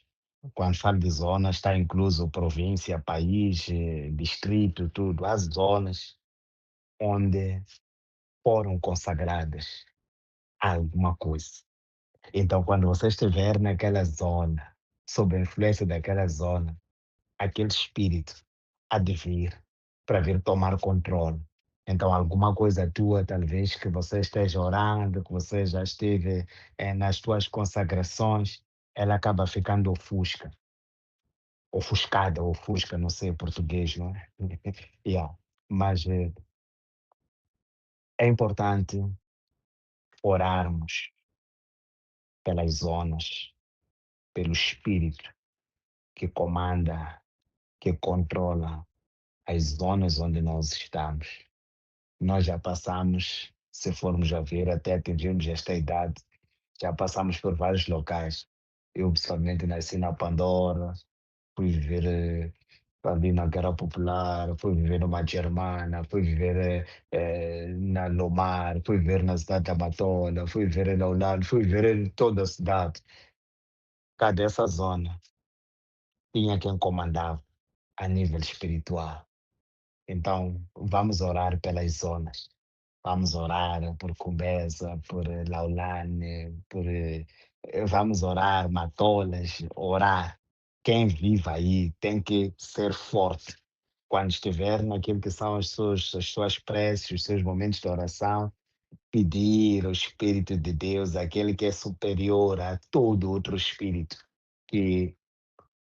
quando falo de zonas, está incluso província, país, distrito, tudo. Há zonas onde foram consagradas a alguma coisa. Então, quando você estiver naquela zona, sob a influência daquela zona, aquele espírito há de vir para vir tomar controle. Então, alguma coisa tua, talvez, que você esteja orando, que você já esteve nas tuas consagrações, ela acaba ficando ofusca, ofuscada, ofusca, não sei português, não é? Yeah. Mas é importante orarmos pelas zonas, pelo espírito que comanda, que controla as zonas onde nós estamos. Nós já passamos, se formos a ver, até atingirmos esta idade, já passamos por vários locais. Eu pessoalmente nasci na Pandora, fui viver ali na Guerra Popular, fui viver numa Germana, fui viver na Lomar, fui viver na cidade da Matola, fui viver na Holanda, fui viver em toda a cidade. Cadê essa zona? tinha quem comandava a nível espiritual. Então, vamos orar pelas zonas. Vamos orar por Cumbeza, por Laulane, vamos orar Matolas, orar. Quem vive aí tem que ser forte. Quando estiver naquilo que são as suas preces, os seus momentos de oração, pedir ao Espírito de Deus, aquele que é superior a todo outro espírito, que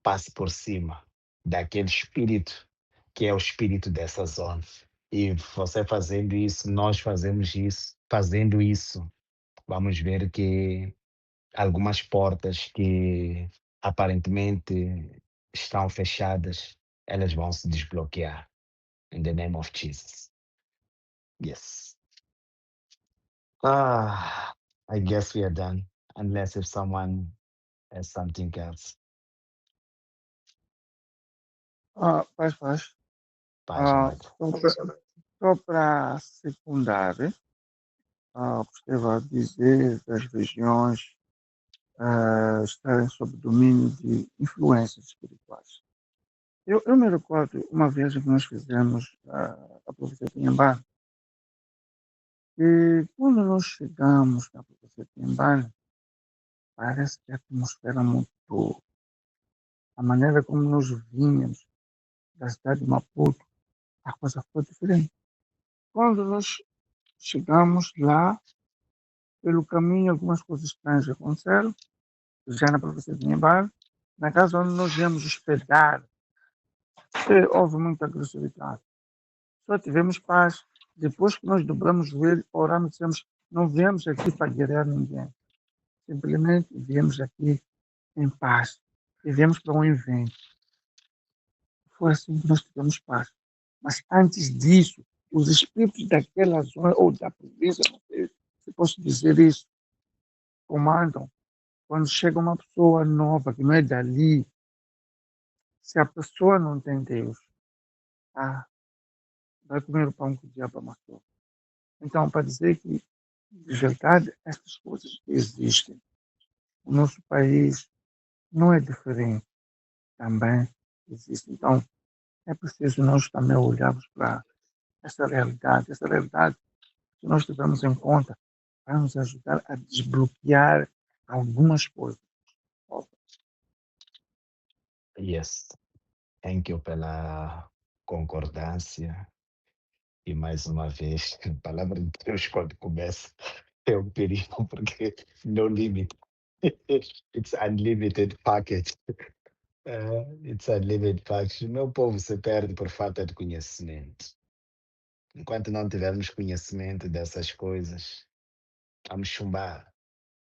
passe por cima daquele espírito que é o espírito dessa zona. E você fazendo isso, nós fazemos isso, fazendo isso, vamos ver que algumas portas que aparentemente estão fechadas, elas vão se desbloquear. In the name of Jesus. Yes. I guess we are done, unless if someone has something else. Faz. Paz, brother. Só para secundar, esteve a dizer das regiões estarem sob domínio de influências espirituais. Eu me recordo uma viagem que nós fizemos à Profecia de Inhambane, e quando nós chegamos na Profecia de Inhambane, parece que a atmosfera mudou. A maneira como nós vínhamos da cidade de Maputo, a coisa foi diferente. Quando nós chegamos lá, pelo caminho, algumas coisas estranhas aconteceram, já na Profecia de Inhambane, na casa onde nós íamos hospedar, houve muita agressividade. Só tivemos paz. Depois que nós dobramos o joelho, oramos, dissemos, não viemos aqui para guerrear ninguém. Simplesmente viemos aqui em paz. E viemos para um evento. Foi assim que nós tivemos paz. Mas antes disso, os espíritos daquela zona, ou da província, não sei se posso dizer isso, comandam. Quando chega uma pessoa nova, que não é dali, se a pessoa não tem Deus, vai comer o pão que o diabo amassou. Então, para dizer que, de verdade, essas coisas existem. O nosso país não é diferente. Também existe. Então, é preciso nós também olharmos para essa realidade. Essa realidade, se nós tivermos em conta, vai nos ajudar a desbloquear algumas coisas. Yes. Thank you pela concordância. E mais uma vez, a palavra de Deus, quando começa, é um perigo, porque no limit. It's unlimited package. It's unlimited package. O meu povo se perde por falta de conhecimento. Enquanto não tivermos conhecimento dessas coisas, vamos chumbar.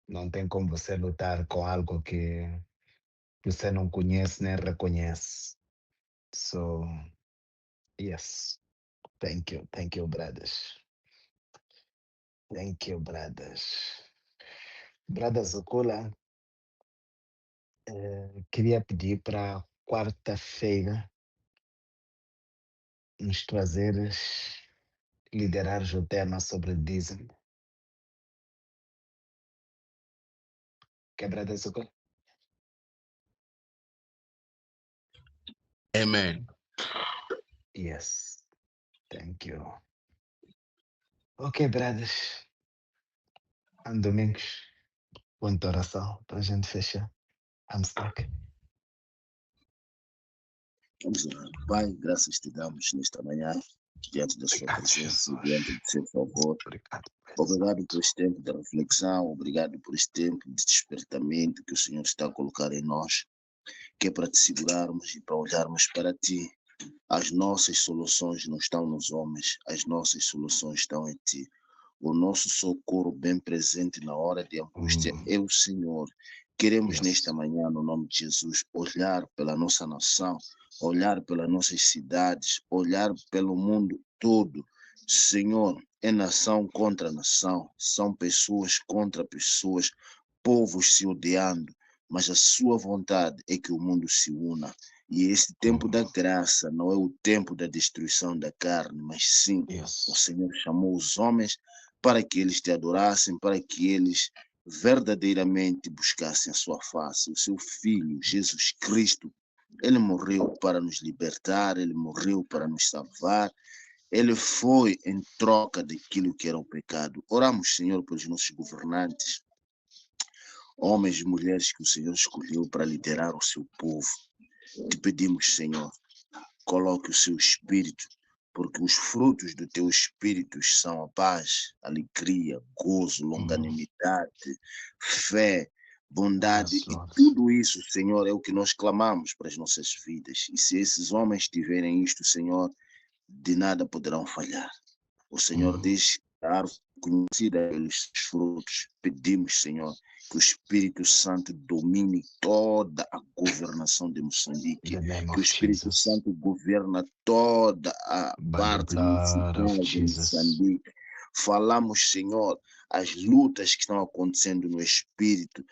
Não tem como você lutar com algo que você não conhece nem reconhece. So, yes. Thank you, brothers. Thank you, brothers. Brothers Okula, queria pedir para quarta-feira nos trazeres, liderares o tema sobre dízimo. Que brothers Okula? Amen. Yes. Thank you. Ok, brothers. Domingos, quanta oração para a gente fechar. I'm stuck. Vamos lá. Pai, graças te damos nesta manhã, diante da sua Obrigado, presença, Jesus. diante do seu favor. Obrigado. Obrigado por este tempo de reflexão, obrigado por este tempo de despertamento que o Senhor está a colocar em nós, que é para te segurarmos e para olharmos para ti. As nossas soluções não estão nos homens, as nossas soluções estão em ti. O nosso socorro bem presente na hora de angústia é o Senhor. Queremos nesta manhã, no nome de Jesus, olhar pela nossa nação, olhar pelas nossas cidades, olhar pelo mundo todo. Senhor, é nação contra nação, são pessoas contra pessoas, povos se odiando, mas a sua vontade é que o mundo se una. E este tempo da graça não é o tempo da destruição da carne, mas sim, o Senhor chamou os homens para que eles te adorassem, para que eles verdadeiramente buscassem a sua face. O seu Filho, Jesus Cristo, Ele morreu para nos libertar, ele morreu para nos salvar. Ele foi em troca daquilo que era o pecado. Oramos, Senhor, pelos nossos governantes, homens e mulheres que o Senhor escolheu para liderar o seu povo. Te pedimos, Senhor, coloque o seu espírito, porque os frutos do teu espírito são a paz, alegria, gozo, longanimidade, fé, bondade, Yes, e Lord. tudo isso, Senhor, é o que nós clamamos para as nossas vidas. E se esses homens tiverem isto, Senhor, de nada poderão falhar. O Senhor diz que a árvore conhecida pelos seus frutos. Pedimos, Senhor, que o Espírito Santo domine toda a governação de In Moçambique, the name que o of Espírito Jesus. Santo governa toda a By the parte blood of municipal de Jesus. Moçambique. Falamos, Senhor, as lutas que estão acontecendo no Espírito,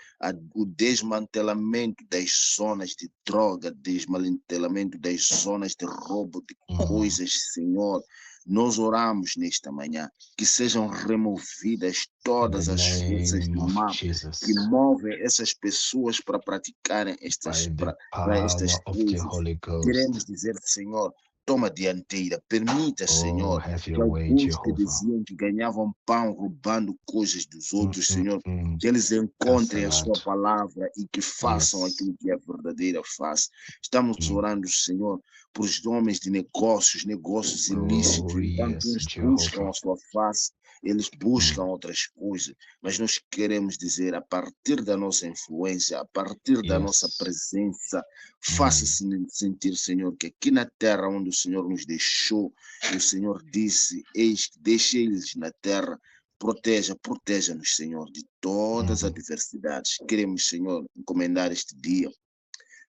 o desmantelamento das zonas de droga, desmantelamento das zonas de roubo de coisas, Senhor. Nós oramos nesta manhã que sejam removidas In todas the as forças name do of mal Jesus. que movem essas pessoas para praticarem By estas the estas power of the coisas. Holy Queremos Ghost. dizer, Senhor, toma a dianteira, permita, Oh, Senhor, have que your way, alguns que Jehovah. diziam que ganhavam pão roubando coisas dos outros, Senhor, que eles encontrem a sua Cancelado. palavra e que façam Yes. aquilo que é a verdadeira face. Estamos orando, Senhor, por os homens de negócios ilícitos, Oh, enquanto yes, uns buscam Jehovah. a sua face, eles buscam outras coisas, mas nós queremos dizer, a partir da nossa influência, a partir da nossa Yes. presença, faça-se sentir, Senhor, que aqui na terra onde o Senhor nos deixou, e o Senhor disse, eis que deixei-lhes na terra, proteja-nos, Senhor, de todas as adversidades. Queremos, Senhor, encomendar este dia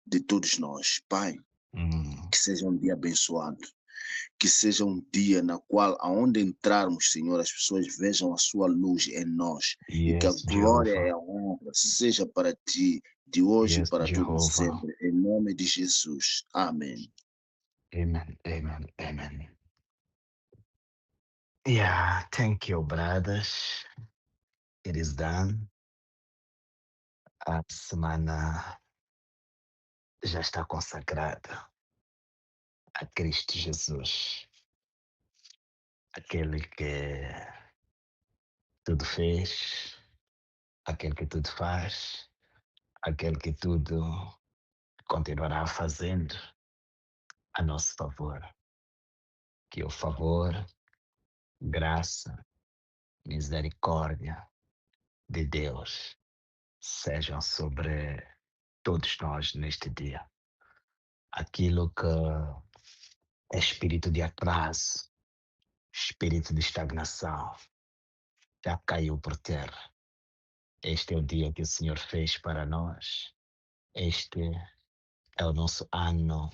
de todos nós. Pai, que seja um dia abençoado, que seja um dia na qual, aonde entrarmos, Senhor, as pessoas vejam a sua luz em nós, e que a Yes, glória e Jehovah. a honra seja para ti, de hoje Yes, para todo Jehovah. sempre, em nome de Jesus. Amém. Amen, amen, amen. Yeah, thank you, brothers. It is done. A semana já está consagrada a Cristo Jesus, aquele que tudo fez, aquele que tudo faz, aquele que tudo continuará fazendo a nosso favor. Que o favor, graça, misericórdia de Deus sejam sobre todos nós neste dia. Aquilo que é espírito de atraso, espírito de estagnação, já caiu por terra. Este é o dia que o Senhor fez para nós. Este é o nosso ano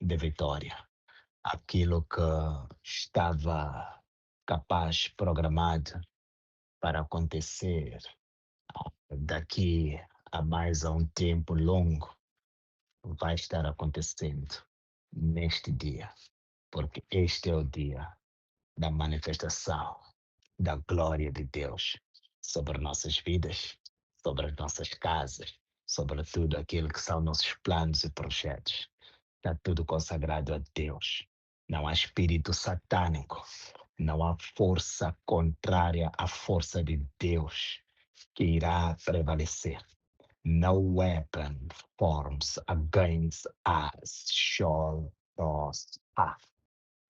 de vitória. Aquilo que estava capaz, programado para acontecer daqui a mais a um tempo longo, vai estar acontecendo neste dia, porque este é o dia da manifestação da glória de Deus sobre nossas vidas, sobre as nossas casas, sobre tudo aquilo que são nossos planos e projetos. Está tudo consagrado a Deus. Não há espírito satânico, não há força contrária à força de Deus que irá prevalecer. No weapon forms against us shall prosper.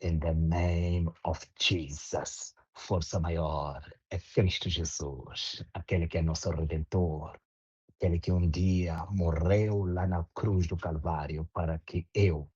In the name of Jesus. Força maior é Cristo Jesus, aquele que é nosso Redentor, aquele que um dia morreu lá na cruz do Calvário para que eu,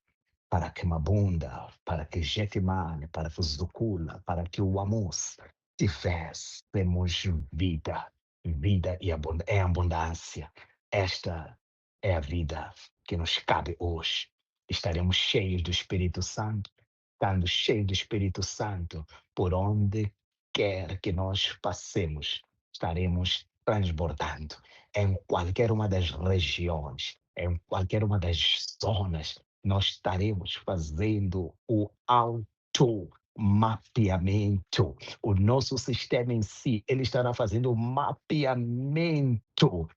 para que Mabunda, para que Getmane, para que Zucula, para que o Amos tivéssemos vida, vida e em abundância. Esta é a vida que nos cabe hoje. Estaremos cheios do Espírito Santo, estando cheios do Espírito Santo, por onde quer que nós passemos, estaremos transbordando em qualquer uma das regiões, em qualquer uma das zonas, nós estaremos fazendo o automapeamento. O nosso sistema em si, ele estará fazendo o mapeamento.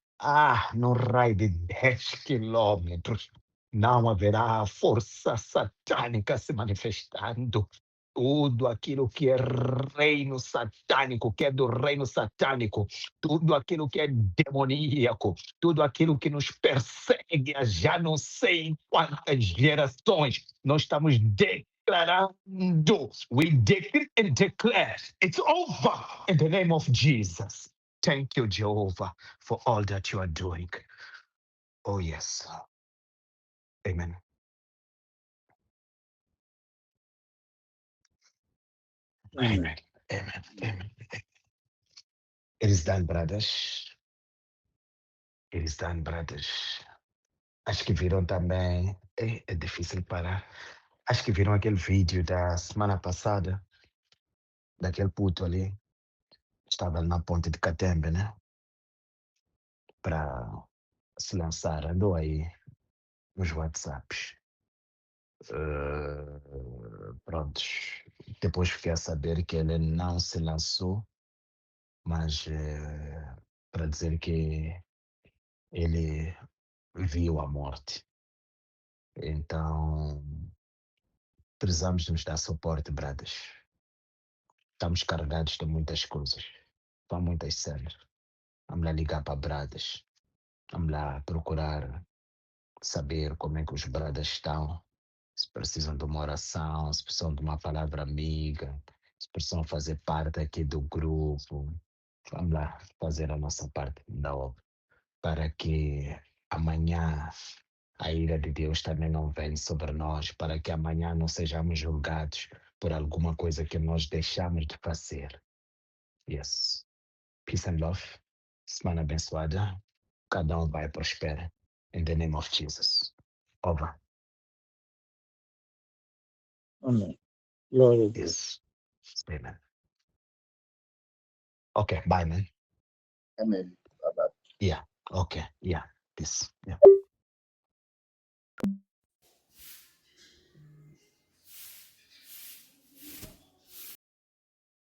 No raio de 10 quilômetros, Não haverá força satânica se manifestando. Tudo aquilo que é reino satânico, que é do reino satânico, tudo aquilo que é demoníaco, tudo aquilo que nos persegue há já não sei quantas gerações, nós estamos declarando, we decree and declare, it's over in the name of Jesus. Thank you, Jehovah, for all that you are doing. Oh, yes. Amen. Amen. Amen. Amen. It is done, brothers. It is done, brothers. Acho que viram também. É difícil parar. Acho que viram aquele vídeo da semana passada, daquele puto ali. Estava ali na ponte de Catembe, né? Para se lançar. Andou aí nos WhatsApps. Prontos. Depois fiquei a saber que ele não se lançou, mas para dizer que ele viu a morte. Então, precisamos nos dar suporte, brothers. Estamos carregados de muitas coisas, para muitas cenas. Vamos lá ligar para brothers. Vamos lá procurar saber como é que os brothers estão. Se precisam de uma oração, se precisam de uma palavra amiga, se precisam fazer parte aqui do grupo. Vamos lá fazer a nossa parte da obra, para que amanhã a ira de Deus também não venha sobre nós, para que amanhã não sejamos julgados por alguma coisa que nós deixamos de fazer. Yes. Peace and love. Semana abençoada. Cada um vai prosperar. In the name of Jesus. Over. Amém. Glória a Deus. Yes. Amen. Okay, bye, man. Amém. Bye bye. Yeah. Okay. Yeah. Peace. Yeah.